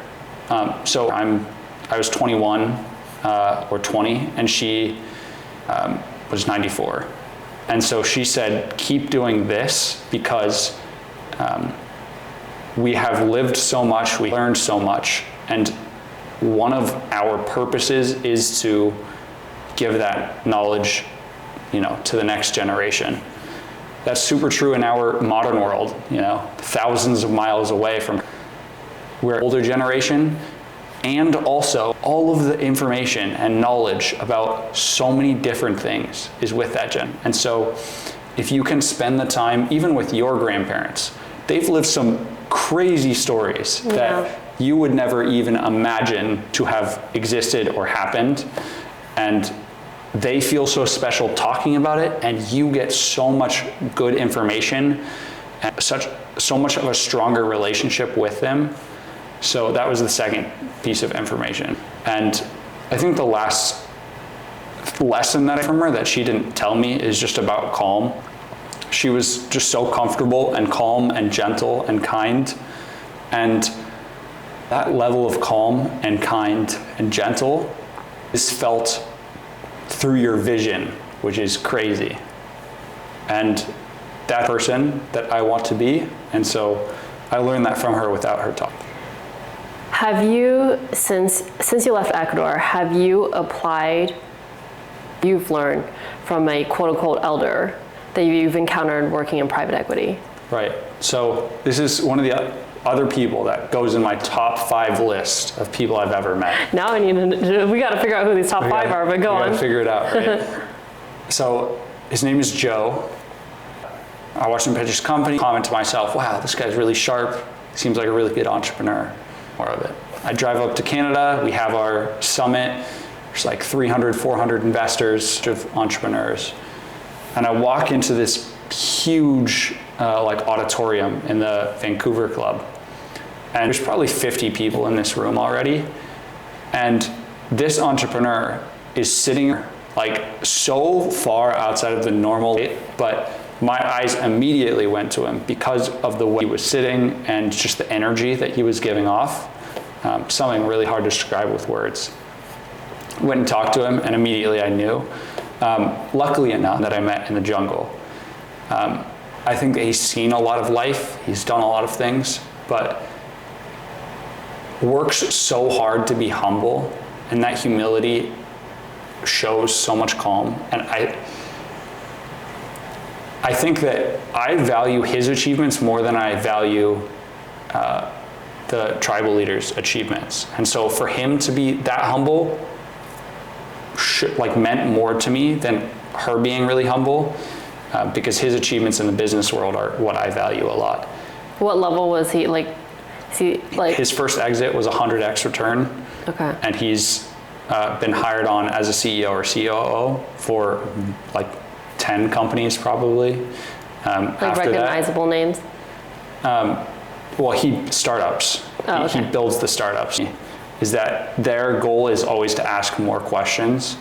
So I was 21 or 20, and she was 94. And so she said, keep doing this because we have lived so much, we learned so much, and one of our purposes is to give that knowledge, to the next generation. That's super true in our modern world, thousands of miles away from we're older generation, and also all of the information and knowledge about so many different things is with that gen. And so if you can spend the time, even with your grandparents, they've lived some crazy stories that you would never even imagine to have existed or happened. And they feel so special talking about it, and you get so much good information and so much of a stronger relationship with them. So that was the second piece of information. And I think the last lesson that I from her that she didn't tell me is just about calm. She was just so comfortable and calm and gentle and kind. And that level of calm and kind and gentle is felt through your vision, which is crazy. And that person that I want to be. And so I learned that from her without her talk. Have you, since you left Ecuador, have you applied, you've learned from a quote unquote elder that you've encountered working in private equity? Right. So this is one of the other people that goes in my top 5 list of people I've ever met. Now we got to figure out who these top 5 are, but go on. We got to figure it out, right? So his name is Joe. I watched him pitch his company, comment to myself, wow, this guy's really sharp. Seems like a really good entrepreneur. More of it. I drive up to Canada. We have our summit. There's like 300, 400 investors of entrepreneurs. And I walk into this huge auditorium in the Vancouver Club. And there's probably 50 people in this room already. And this entrepreneur is sitting like so far outside of the normal, but my eyes immediately went to him because of the way he was sitting and just the energy that he was giving off. Something really hard to describe with words. Went and talked to him, and immediately I knew. Luckily enough that I met in the jungle. I think that he's seen a lot of life, he's done a lot of things, but works so hard to be humble, and that humility shows so much calm. And I think that I value his achievements more than I value the tribal leaders' achievements. And so for him to be that humble meant more to me than her being really humble, because his achievements in the business world are what I value a lot. What level was he? His first exit was 100x return. Okay. And he's been hired on as a CEO or COO for 10 companies probably. After recognizable names? Startups. Oh, okay. He builds the startups. Is that their goal is always to ask more questions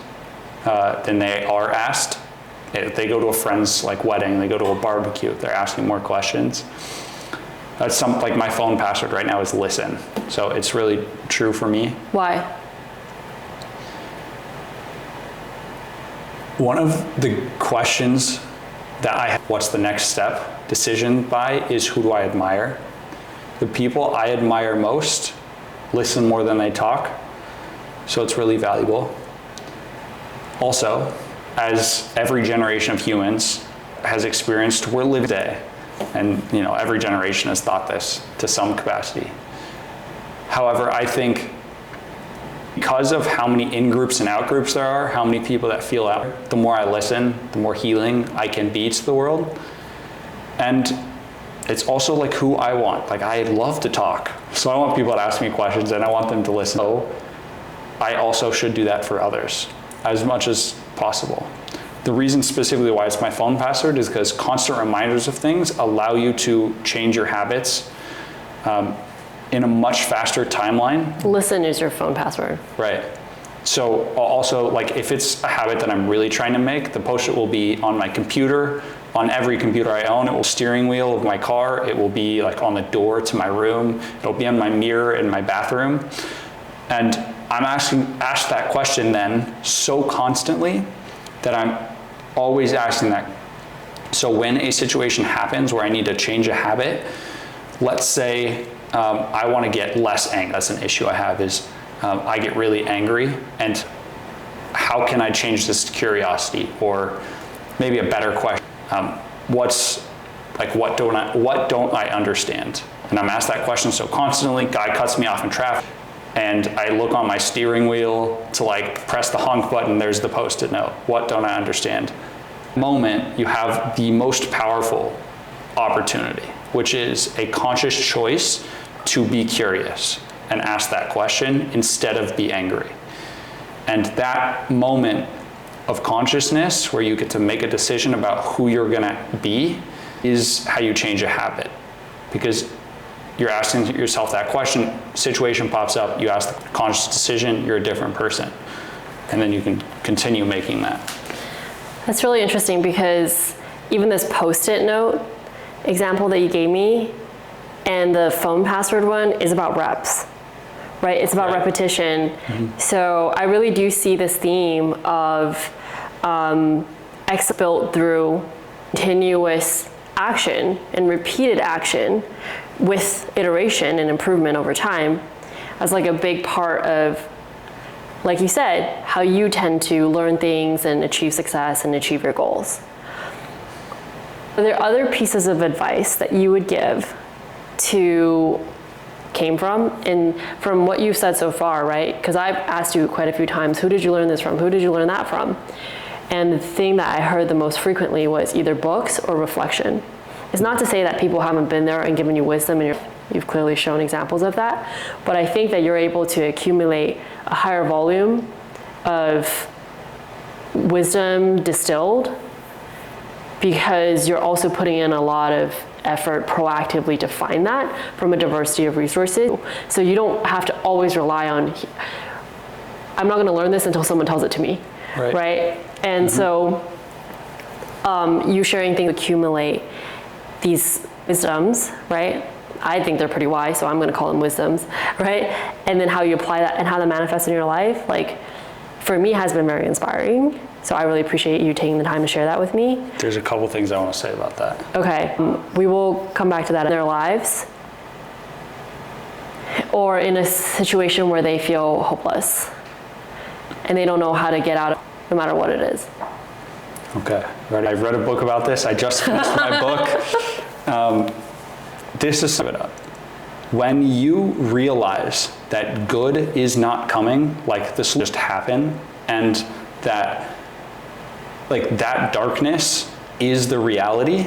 than they are asked. If they go to a friend's wedding, they go to a barbecue, they're asking more questions. That's my phone password right now is listen. So it's really true for me. Why? One of the questions that I have, what's the next step decision by, is who do I admire? The people I admire most listen more than they talk. So it's really valuable. Also, as every generation of humans has experienced, we're living today. And every generation has thought this to some capacity. However, I think because of how many in-groups and out-groups there are, how many people that feel out, the more I listen, the more healing I can be to the world. And it's also like who I want. Like, I love to talk. So I want people to ask me questions and I want them to listen. So I also should do that for others as much as possible. The reason specifically why it's my phone password is because constant reminders of things allow you to change your habits in a much faster timeline. Listen is your phone password. Right. So also, like, if it's a habit that I'm really trying to make, the Post-it will be on my computer, on every computer I own. It will steering wheel of my car. It will be like on the door to my room. It'll be on my mirror in my bathroom. And I'm asked that question then so constantly that I'm always asking that. So when a situation happens where I need to change a habit, let's say I want to get less angry. That's an issue I have is I get really angry, and how can I change this to curiosity? Or maybe a better question, what don't I understand? And I'm asked that question so constantly. Guy cuts me off in traffic, and I look on my steering wheel to like press the honk button. There's the Post-it note. What don't I understand? Moment, you have the most powerful opportunity, which is a conscious choice to be curious and ask that question instead of be angry. And that moment of consciousness where you get to make a decision about who you're gonna be is how you change a habit. Because you're asking yourself that question, situation pops up, you ask the conscious decision, you're a different person. And then you can continue making that. That's really interesting because even this Post-it note example that you gave me and the phone password one is about reps, right? It's about repetition. Mm-hmm. So I really do see this theme of X built through continuous action and repeated action with iteration and improvement over time as like a big part of, like you said, how you tend to learn things and achieve success and achieve your goals. Are there other pieces of advice that you would give to came from? And from what you've said so far, right? Because I've asked you quite a few times, who did you learn this from? Who did you learn that from? And the thing that I heard the most frequently was either books or reflection. It's not to say that people haven't been there and given you wisdom, and you've clearly shown examples of that, but I think that you're able to accumulate a higher volume of wisdom distilled because you're also putting in a lot of effort proactively to find that from a diversity of resources. So you don't have to always rely on, I'm not gonna learn this until someone tells it to me, right? And so you sharing things accumulate these wisdoms, right? I think they're pretty wise, so I'm gonna call them wisdoms, right? And then how you apply that and how that manifests in your life, like for me has been very inspiring. So I really appreciate you taking the time to share that with me. There's a couple things I wanna say about that. Okay, we will come back to that in their lives or in a situation where they feel hopeless and they don't know how to get out of it, no matter what it is. Okay, ready? I've read a book about this. I just finished my book. This is sum it up. When you realize that good is not coming, like this will just happen, and that like that darkness is the reality,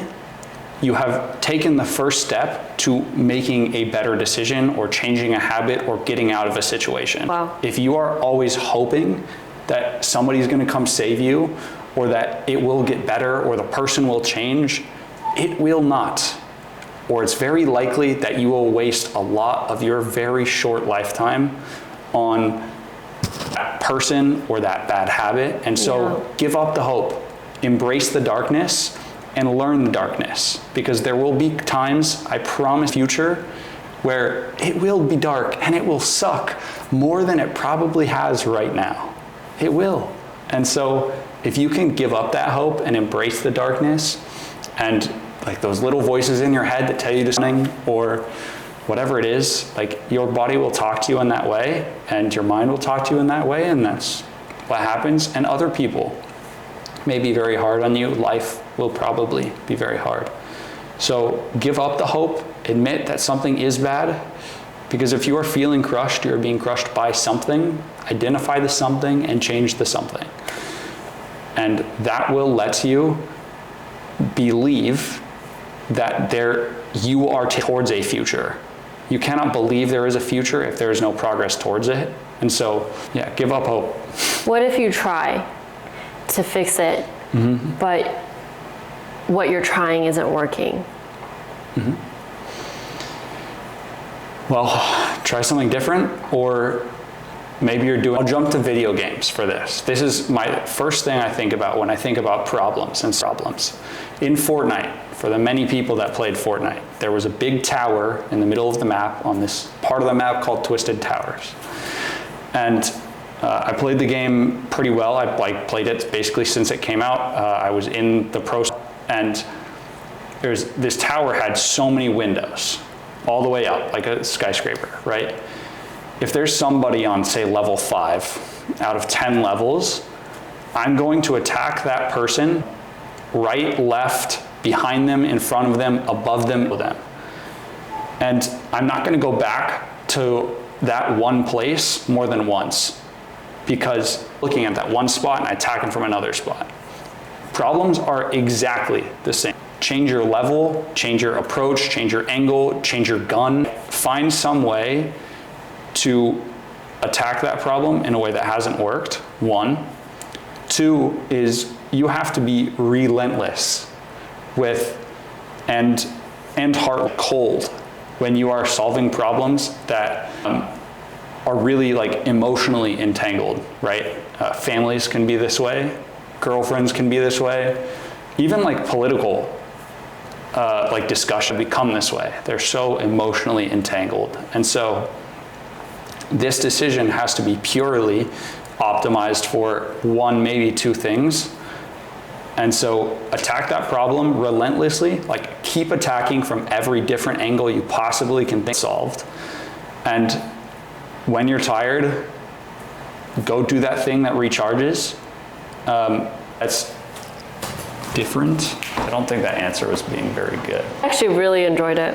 you have taken the first step to making a better decision or changing a habit or getting out of a situation. Wow. If you are always hoping that somebody's gonna come save you or that it will get better or the person will change, it will not. Or it's very likely that you will waste a lot of your very short lifetime on that person or that bad habit. And so give up the hope, embrace the darkness, and learn the darkness. Because there will be times, I promise, future, where it will be dark and it will suck more than it probably has right now. It will. And so if you can give up that hope and embrace the darkness and like those little voices in your head that tell you to something, or whatever it is, like your body will talk to you in that way and your mind will talk to you in that way, and that's what happens. And other people may be very hard on you. Life will probably be very hard. So give up the hope, admit that something is bad, because if you are feeling crushed, you're being crushed by something. Identify the something and change the something. And that will let you believe that you are towards a future. You cannot believe there is a future if there is no progress towards it. And so, yeah, give up hope. What if you try to fix it, but what you're trying isn't working? Well, try something different, or maybe I'll jump to video games for this. This is my first thing I think about when I think about problems. In Fortnite, for the many people that played Fortnite, there was a big tower in the middle of the map on this part of the map called Twisted Towers. And I played the game pretty well. I played it basically since it came out. I was in the pro, and this tower had so many windows all the way up, like a skyscraper, right? If there's somebody on, say, level 5 out of 10 levels, I'm going to attack that person right, left, behind them, in front of them, above them, below them. And I'm not going to go back to that one place more than once, because looking at that one spot and attacking from another spot. Problems are exactly the same. Change your level, change your approach, change your angle, change your gun. Find some way to attack that problem in a way that hasn't worked, 1. 2 is you have to be relentless and heart cold when you are solving problems that are really like emotionally entangled, right? Families can be this way, girlfriends can be this way, even like political like discussion become this way. They're so emotionally entangled. And so this decision has to be purely optimized for 1, maybe 2 things. And so attack that problem relentlessly, like keep attacking from every different angle you possibly can think solved. And when you're tired, go do that thing that recharges. That's different. I don't think that answer was being very good. I actually really enjoyed it.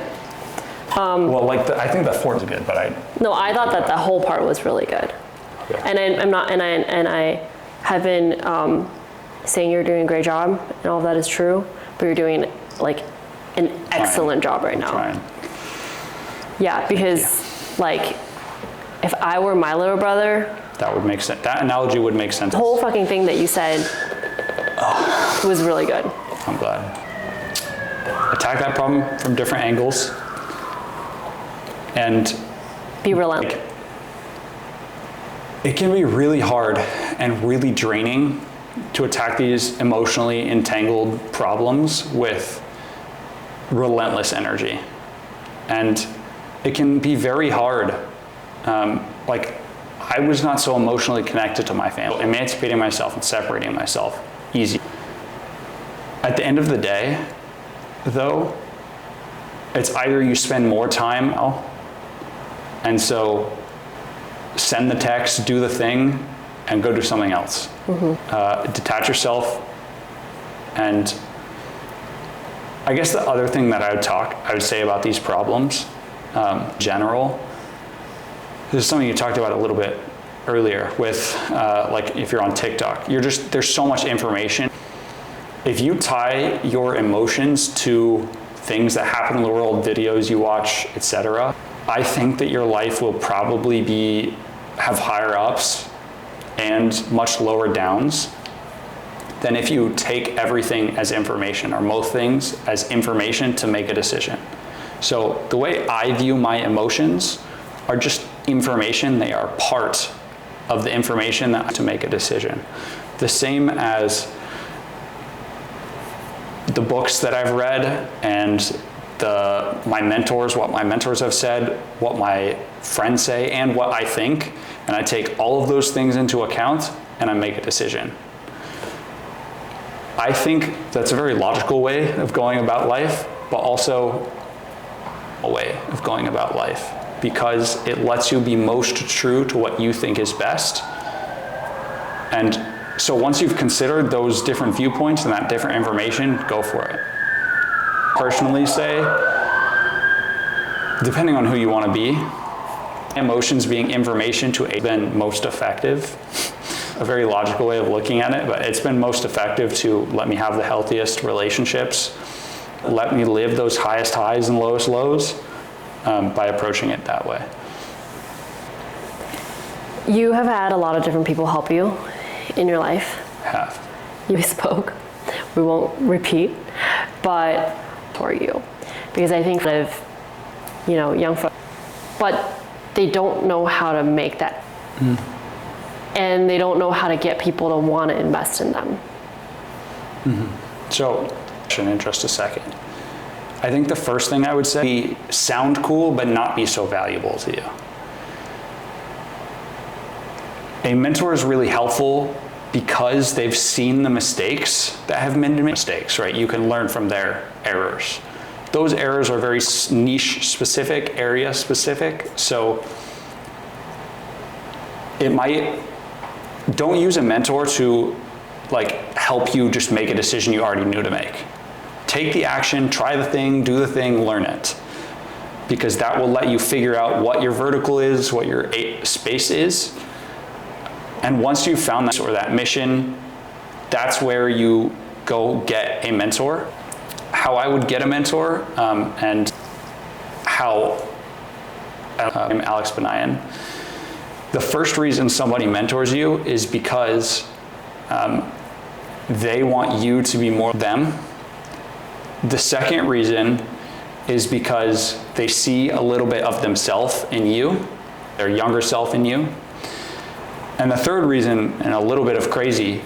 Well, like I think the 4 is good, but No, I thought that the whole part was really good. Okay. And I have been saying you're doing a great job, and all of that is true, but you're doing like an excellent job right now. Trying. Yeah, because like if I were my little brother, That would make sense. That analogy would make sense. the whole fucking thing that you said was really good. I'm glad. Attack that problem from different angles and Be relentless. it can be really hard and really draining to attack these emotionally entangled problems with relentless energy. And it can be very hard. Like I was not so emotionally connected to my family. Emancipating myself and separating myself, easy. At the end of the day, though, it's either you spend more time, and so send the text, do the thing, and go do something else. Detach yourself. And I guess the other thing that I would say about these problems, general, this is something you talked about a little bit earlier with like if you're on TikTok, there's so much information. If you tie your emotions to things that happen in the world, videos you watch, etc., I think that your life will probably have higher ups and much lower downs than if you take everything as information, or most things as information to make a decision. So the way I view my emotions are just information. They are part of the information that to make a decision. The same as the books that I've read and what my mentors have said, what my friends say, and what I think, and I take all of those things into account and I make a decision. I think that's a very logical way of going about life, but also way of going about life, because it lets you be most true to what you think is best. And so once you've considered those different viewpoints and that different information, go for it. Personally say, depending on who you want to be, emotions being information to a been most effective. A very logical way of looking at it, but it's been most effective to let me have the healthiest relationships, let me live those highest highs and lowest lows by approaching it that way. You have had a lot of different people help you in your life. Have. You spoke. We won't repeat, but for you, because I think that young folks, but they don't know how to make that. And they don't know how to get people to want to invest in them. So, in just a second. I think the first thing I would say, be sound cool, but not be so valuable to you. A mentor is really helpful because they've seen the mistakes that have been mistakes, right? You can learn from their errors. Those errors are very niche specific, area specific, so don't use a mentor to help you just make a decision you already knew to make. Take the action, try the thing, do the thing, learn it. Because that will let you figure out what your vertical is, what your space is. And once you've found that or that mission, that's where you go get a mentor. How I would get a mentor and how I'm Alex Benayan. The first reason somebody mentors you is because they want you to be more them. The second reason is because they see a little bit of themselves in you, their younger self in you. And the third reason, and a little bit of crazy,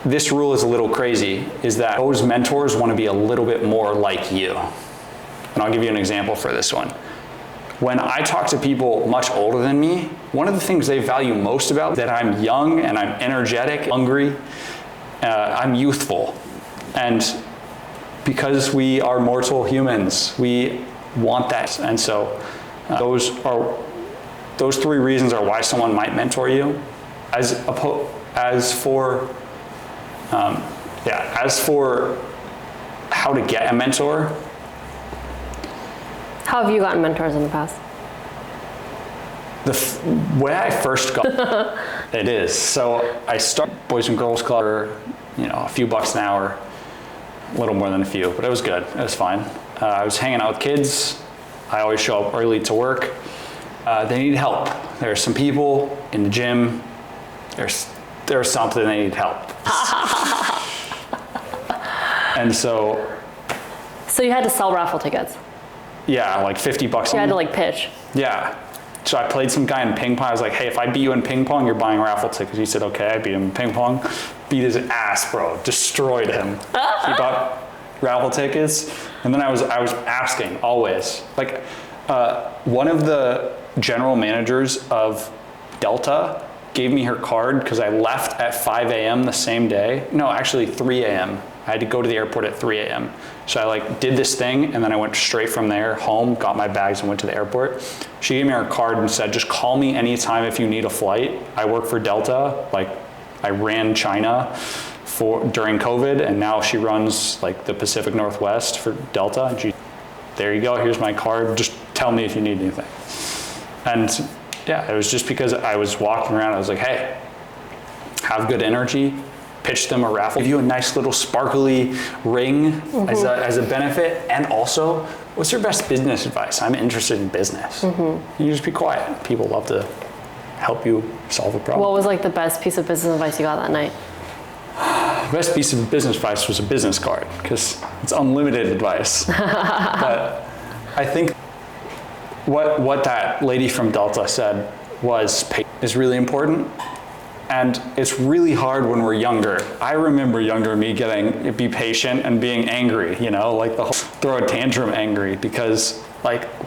this rule is a little crazy, is that those mentors want to be a little bit more like you. And I'll give you an example for this one. When I talk to people much older than me, one of the things they value most about me is that I'm young and I'm energetic, hungry, I'm youthful. And because we are mortal humans, we want that. And so those three reasons are why someone might mentor you. As for how to get a mentor. How have you gotten mentors in the past? The way I first got it is, so I started Boys and Girls Club for, a few bucks an hour, a little more than a few, but it was good, it was fine. I was hanging out with kids. I always show up early to work. They need help. There's some people in the gym, there's something they need help. And so you had to sell raffle tickets? Yeah, like $50. You had to pitch? Yeah. So I played some guy in ping pong. I was like, hey, if I beat you in ping pong, you're buying raffle tickets. He said, okay. I beat him in ping pong. Beat his ass, bro. Destroyed him. He bought raffle tickets. And then I was asking always. One of the general managers of Delta gave me her card because I left at 5 a.m. the same day. No, actually 3 a.m. I had to go to the airport at 3 a.m. So I did this thing and then I went straight from there home, got my bags and went to the airport. She gave me her card and said, just call me anytime if you need a flight. I work for Delta. I ran China during COVID, and now she runs the Pacific Northwest for Delta. And there you go, here's my card. Just tell me if you need anything. And yeah, it was just because I was walking around, I was like, hey, have good energy. Pitch them a raffle, give you a nice little sparkly ring as a benefit. And also, what's your best business advice? I'm interested in business. You just be quiet. People love to help you solve a problem. What was the best piece of business advice you got that night? The best piece of business advice was a business card, because it's unlimited advice. But I think what that lady from Delta said was is really important. And it's really hard when we're younger. I remember younger me be patient and being angry, the whole throw a tantrum angry, because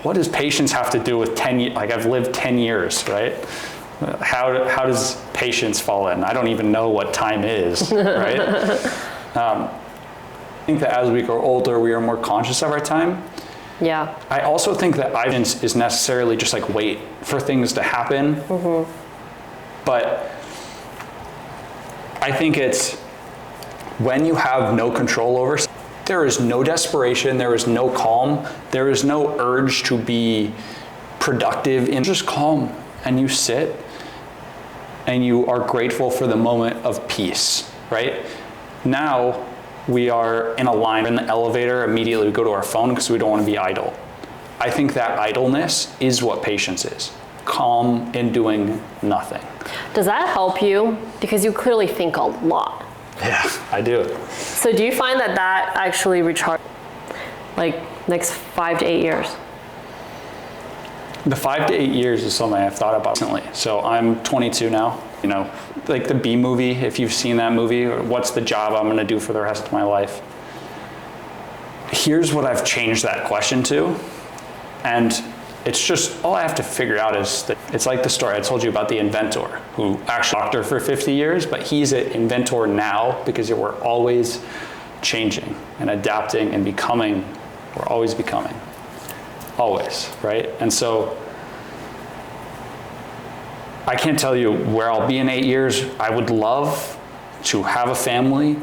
what does patience have to do with 10 years? I've lived 10 years, right? How does patience fall in? I don't even know what time is, right? think that as we grow older, we are more conscious of our time. Yeah. I also think that guidance is necessarily just like wait for things to happen. But I think it's when you have no control over, there is no desperation, there is no calm, there is no urge to be productive, and just calm, and you sit and you are grateful for the moment of peace, right? Now we are in a line in the elevator, immediately we go to our phone because we don't want to be idle. I think that idleness is what patience is. Calm in doing nothing. Does that help you? Because you clearly think a lot. Yeah, I do. So do you find that that actually recharges, like next 5 to 8 years? The 5 to 8 years is something I've thought about recently. So I'm 22 now. You know, like the B movie, if you've seen that movie, or what's the job I'm going to do for the rest of my life? Here's what I've changed that question to. And it's just, all I have to figure out is that it's like the story I told you about the inventor who actually doctor for 50 years, but he's an inventor now because we're always changing and adapting and becoming. We're always becoming. Always, right? And so I can't tell you where I'll be in 8 years. I would love to have a family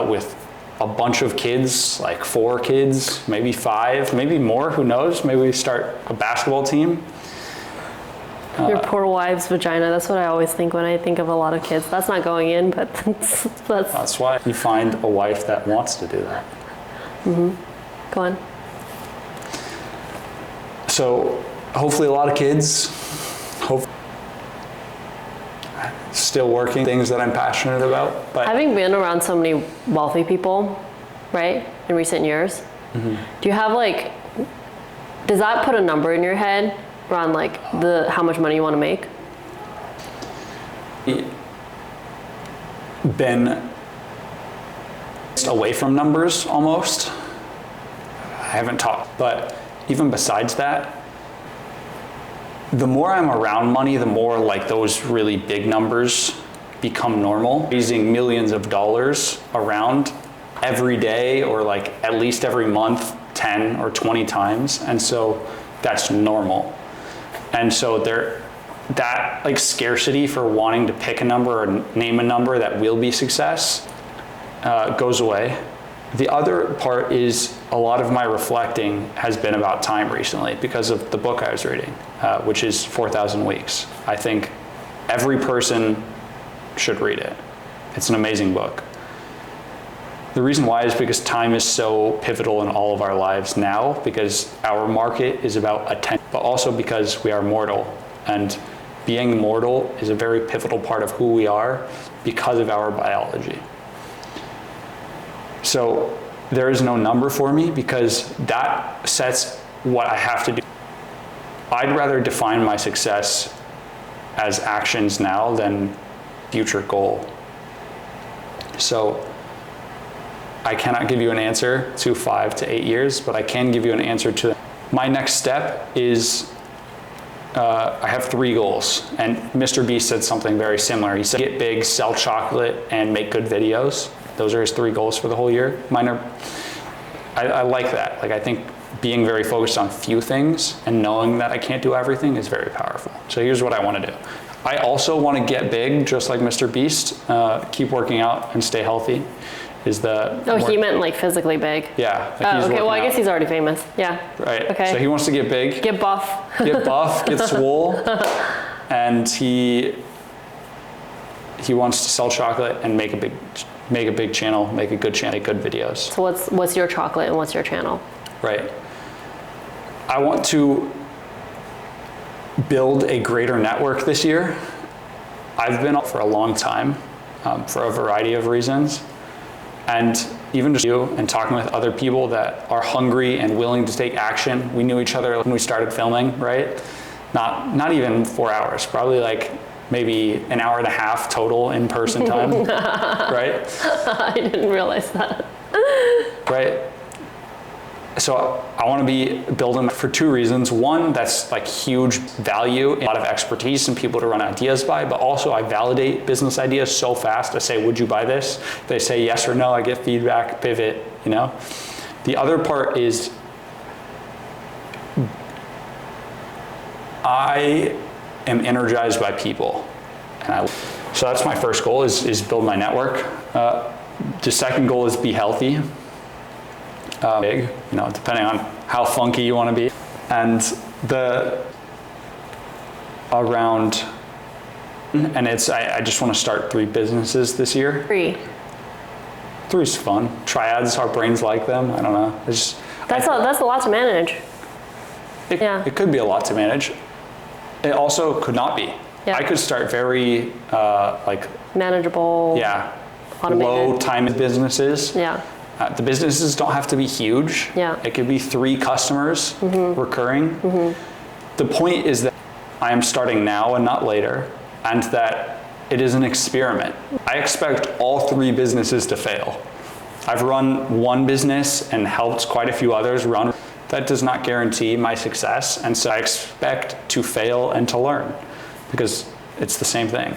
with a bunch of kids, like 4 kids, maybe 5, maybe more, who knows? Maybe we start a basketball team. Your poor wife's vagina, that's what I always think when I think of a lot of kids. That's not going in, but That's why you find a wife that wants to do that. Go on. So hopefully a lot of kids, still working things that I'm passionate about. But Having been around so many wealthy people, right, in recent years, do you have like, does that put a number in your head around like how much money you want to make? Been away from numbers almost. I haven't talked, but even besides that, the more I'm around money, the more like those really big numbers become normal. Raising millions of dollars around every day or like at least every month, 10 or 20 times. And so that's normal. And so that like scarcity for wanting to pick a number or name a number that will be success goes away. The other part is a lot of my reflecting has been about time recently because of the book I was reading, which is 4,000 Weeks. I think every person should read it. It's an amazing book. The reason why is because time is so pivotal in all of our lives now, because our market is about attention, but also because we are mortal. And being mortal is a very pivotal part of who we are because of our biology. So there is no number for me because that sets what I have to do. I'd rather define my success as actions now than future goal. So I cannot give you an answer to 5 to 8 years, but I can give you an answer to my next step is I have 3 goals, and Mr. Beast said something very similar. He said, get big, sell chocolate, and make good videos. Those are his 3 goals for the whole year. Mine are, I like that. Like I think being very focused on few things and knowing that I can't do everything is very powerful. So here's what I want to do. I also want to get big, just like Mr. Beast. Keep working out and stay healthy. Is the he meant like physically big. Yeah. Like okay, well I guess he's already famous. Yeah. Right. Okay. So he wants to get big. Get buff. Get buff, get swole, and he wants to sell chocolate and make a big channel, make a good channel, make good videos. So what's your chocolate and what's your channel? Right. I want to build a greater network this year. I've been up for a long time for a variety of reasons. And even just you and talking with other people that are hungry and willing to take action. We knew each other when we started filming, right? Not even 4 hours, probably like maybe an hour and a half total in-person time, right? I didn't realize that. Right? So I want to be building for 2 reasons. One, that's like huge value, a lot of expertise and people to run ideas by, but also I validate business ideas so fast. I say, would you buy this? They say yes or no, I get feedback, pivot, you know? The other part is I am energized by people. So that's my first goal is build my network. The second goal is be healthy. Big, you know, depending on how funky you want to be. And I just want to start 3 businesses this year. 3. 3's fun. Triads, our brains like them. I don't know. That's a lot to manage. It could be a lot to manage. It also could not be. Yeah. I could start very manageable. Yeah. Automated. Low time businesses. Yeah. The businesses don't have to be huge. Yeah. It could be 3 customers recurring. The point is that I am starting now and not later, and that it is an experiment. I expect all 3 businesses to fail. I've run one business and helped quite a few others run. That does not guarantee my success, and so I expect to fail and to learn, because it's the same thing.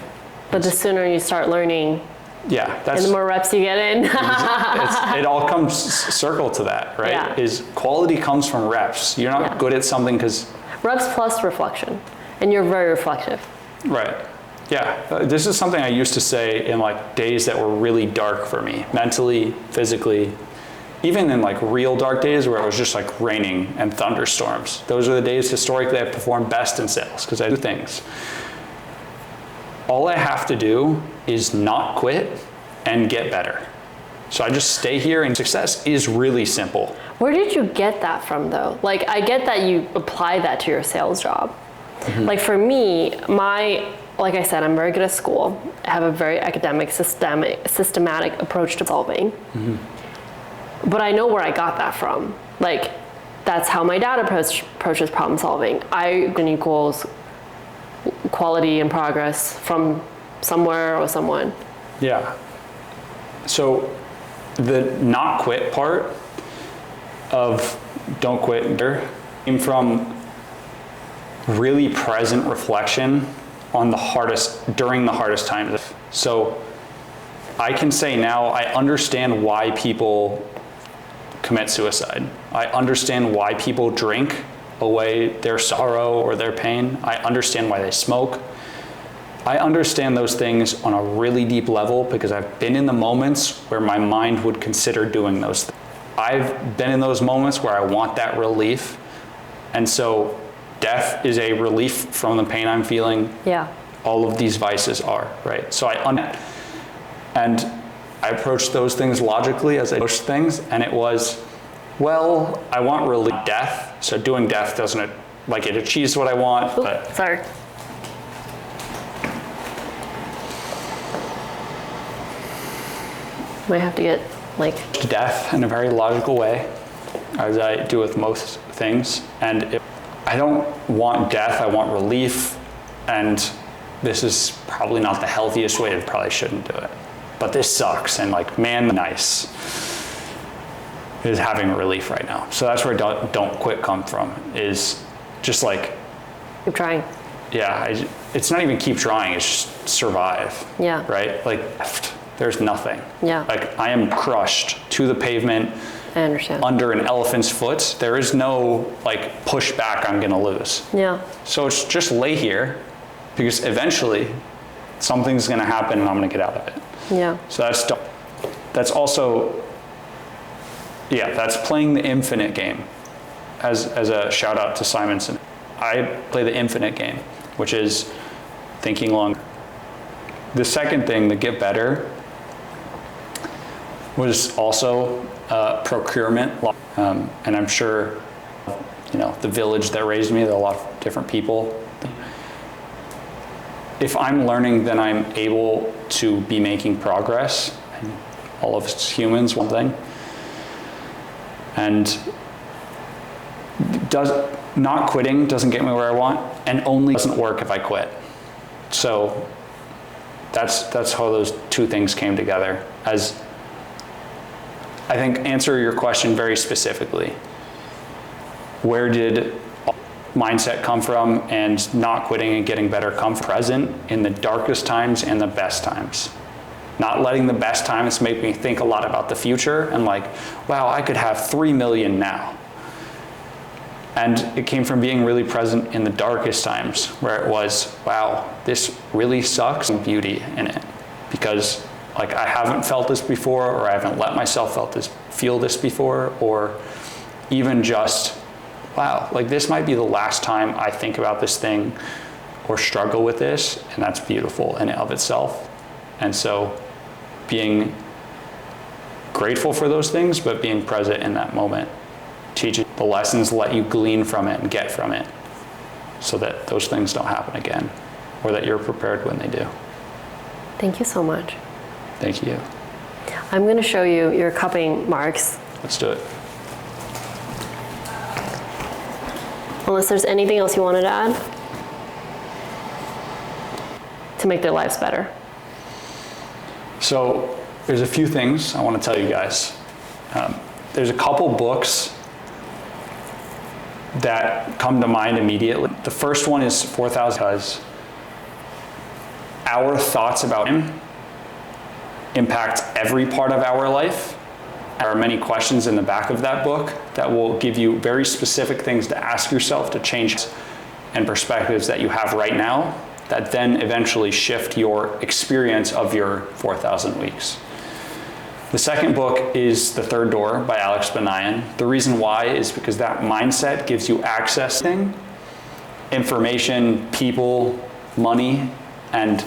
But the sooner you start learning, and the more reps you get in. It all comes circle to that, right? Yeah. Is quality comes from reps. You're not good at something because... Reps plus reflection, and you're very reflective. Right. Yeah. This is something I used to say in like days that were really dark for me, mentally, physically, even in like real dark days where it was just like raining and thunderstorms. Those are the days historically I performed best in sales because I do things. All I have to do is not quit and get better. So I just stay here, and success is really simple. Where did you get that from though? Like, I get that you apply that to your sales job. Like for me, like I said, I'm very good at school. I have a very academic, systematic approach to solving. But I know where I got that from. Like, that's how my dad approaches problem solving. I equals quality and progress from somewhere or someone. Yeah. So the not quit part of don't quit came from really present reflection on during the hardest times. So I can say now I understand why people commit suicide. I understand why people drink away their sorrow or their pain. I understand why they smoke. I understand those things on a really deep level because I've been in the moments where my mind would consider doing those things. I've been in those moments where I want that relief. And so death is a relief from the pain I'm feeling. Yeah. All of these vices are, right? So I approached those things logically as I approached things, and it was, well, I want relief, death. So doing death doesn't, like, it achieves what I want, but. Sorry. Might have to get, like. Death in a very logical way, as I do with most things. And I don't want death, I want relief. And this is probably not the healthiest way, I probably shouldn't do it. But this sucks, and like, man, nice is having relief right now. So that's where don't quit come from, is just like. Keep trying. Yeah, it's not even keep trying, it's just survive. Yeah. Right? Like, there's nothing. Yeah. Like, I am crushed to the pavement. I understand. Under an elephant's foot. There is no like pushback I'm gonna lose. Yeah. So it's just lay here, because eventually something's gonna happen and I'm gonna get out of it. Yeah. So that's also, yeah, that's playing the infinite game. As a shout out to Simonson. I play the infinite game, which is thinking longer. The second thing, the get better, was also procurement. And I'm sure, you know, the village that raised me, there are a lot of different people. If I'm learning, then I'm able to be making progress. And all of us humans, one thing. And not quitting doesn't get me where I want, and only doesn't work if I quit. So that's how those two things came together. As I think answer your question very specifically. Where did mindset come from, and not quitting and getting better come from? Present in the darkest times and the best times. not letting the best times make me think a lot about the future and like, wow, I could have 3 million now. And it came from being really present in the darkest times where it was, wow, this really sucks, and beauty in it. Because like I haven't felt this before, or I haven't let myself feel this before, or even just, wow, like this might be the last time I think about this thing or struggle with this, and that's beautiful in and of itself. And so being grateful for those things, but being present in that moment, teaching the lessons, let you glean from it and get from it so that those things don't happen again, or that you're prepared when they do. Thank you so much. Thank you. I'm going to show you your cupping marks. Let's do it. Unless there's anything else you wanted to add to make their lives better. So there's a few things I want to tell you guys. There's a couple books that come to mind immediately. The first one is 4,000 because our thoughts about him impact every part of our life. There are many questions in the back of that book that will give you very specific things to ask yourself to change and perspectives that you have right now that then eventually shift your experience of your 4,000 weeks. The second book is The Third Door by Alex Banayan. The reason why is because that mindset gives you access to information, people, money, and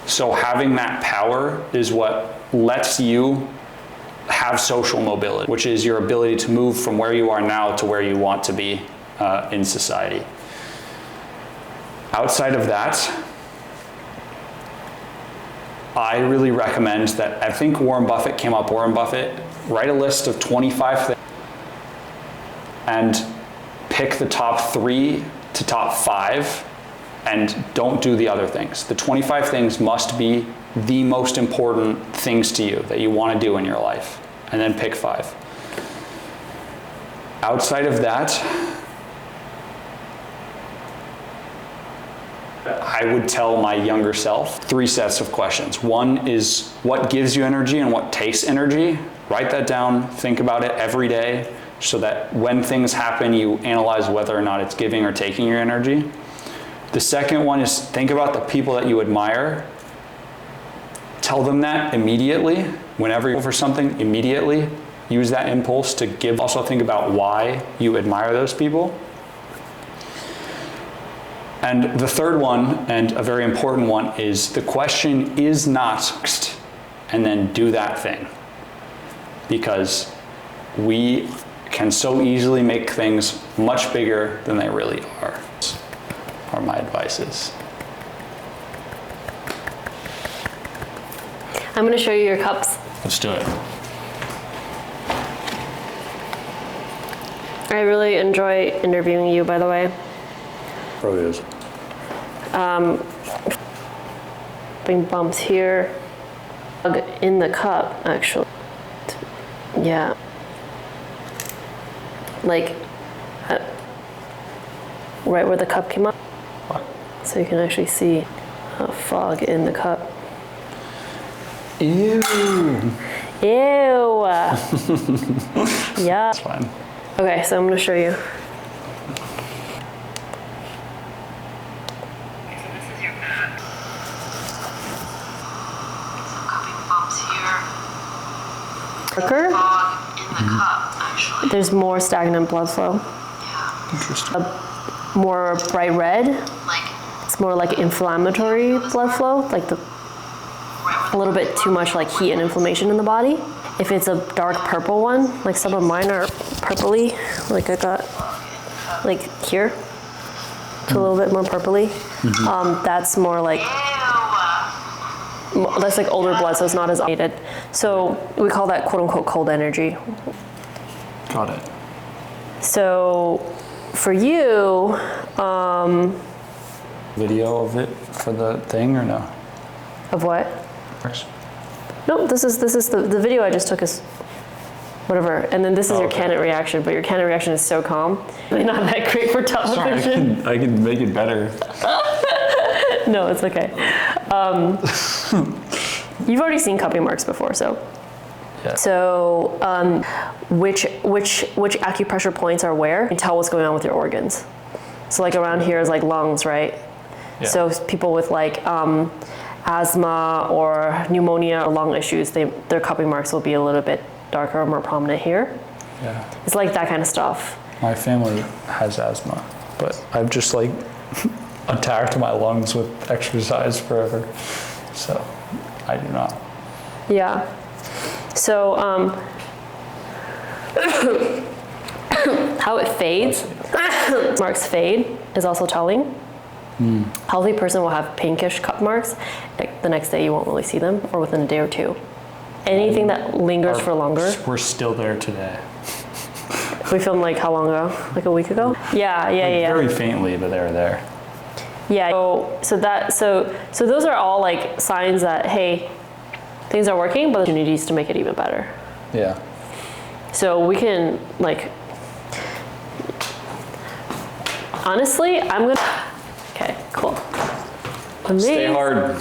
so having that power is what lets you have social mobility, which is your ability to move from where you are now to where you want to be in society. Outside of that, I really recommend that, I think Warren Buffett came up, Warren Buffett, write a list of 25 things and pick the top 3 to top 5 and don't do the other things. The 25 things must be the most important things to you that you want to do in your life, and then pick 5. Outside of that, I would tell my younger self 3 sets of questions. One is what gives you energy and what takes energy. Write that down, think about it every day so that when things happen, you analyze whether or not it's giving or taking your energy. The second one is think about the people that you admire. Tell them that immediately. Whenever you're for something, immediately use that impulse to give. Also think about why you admire those people. And the third one, and a very important one, is the question is not, and then do that thing. Because we can so easily make things much bigger than they really are my advices. I'm going to show you your cups. Let's do it. I really enjoy interviewing you, by the way. Probably is. Big bumps here. In the cup, actually. Yeah. Like, right where the cup came up. What? So you can actually see a fog in the cup. Ew. Ew. Yeah. That's fine. Okay, so I'm going to show you. Darker, there's more stagnant blood flow. Interesting. More bright red, it's more like inflammatory blood flow, like a little bit too much like heat and inflammation in the body. If it's a dark purple one, like some of mine are purpley, like I got like here, it's a little bit more purpley. That's more like, that's like older blood, so it's not as needed. So we call that quote unquote cold energy. Got it. So for you, Video of it for the thing or no? of what? No, this is the video I just took is whatever. And then this is your okay. candid reaction, but your candid reaction is so calm. It's not that great for television. Sorry, I can make it better. No, it's okay. You've already seen cupping marks before, so. Yeah. So, which acupressure points are where? You can tell what's going on with your organs. So like around here is like lungs, right? Yeah. So people with like asthma or pneumonia or lung issues, their cupping marks will be a little bit darker or more prominent here. Yeah. It's like that kind of stuff. My family has asthma, but I've just like attacked my lungs with exercise forever. So I do not. Yeah. So how it fades, marks fade is also telling. Healthy person will have pinkish cup marks. Like the next day you won't really see them, or within a day or two. Anything that lingers for longer. We're still there today. We filmed like how long ago? Like a week ago? Yeah. Very faintly, but they were there. Yeah. So those are all like signs that, hey, things are working, but opportunities to make it even better. Yeah. So we can like, honestly, I'm gonna, okay, cool. Amazing. Stay hard.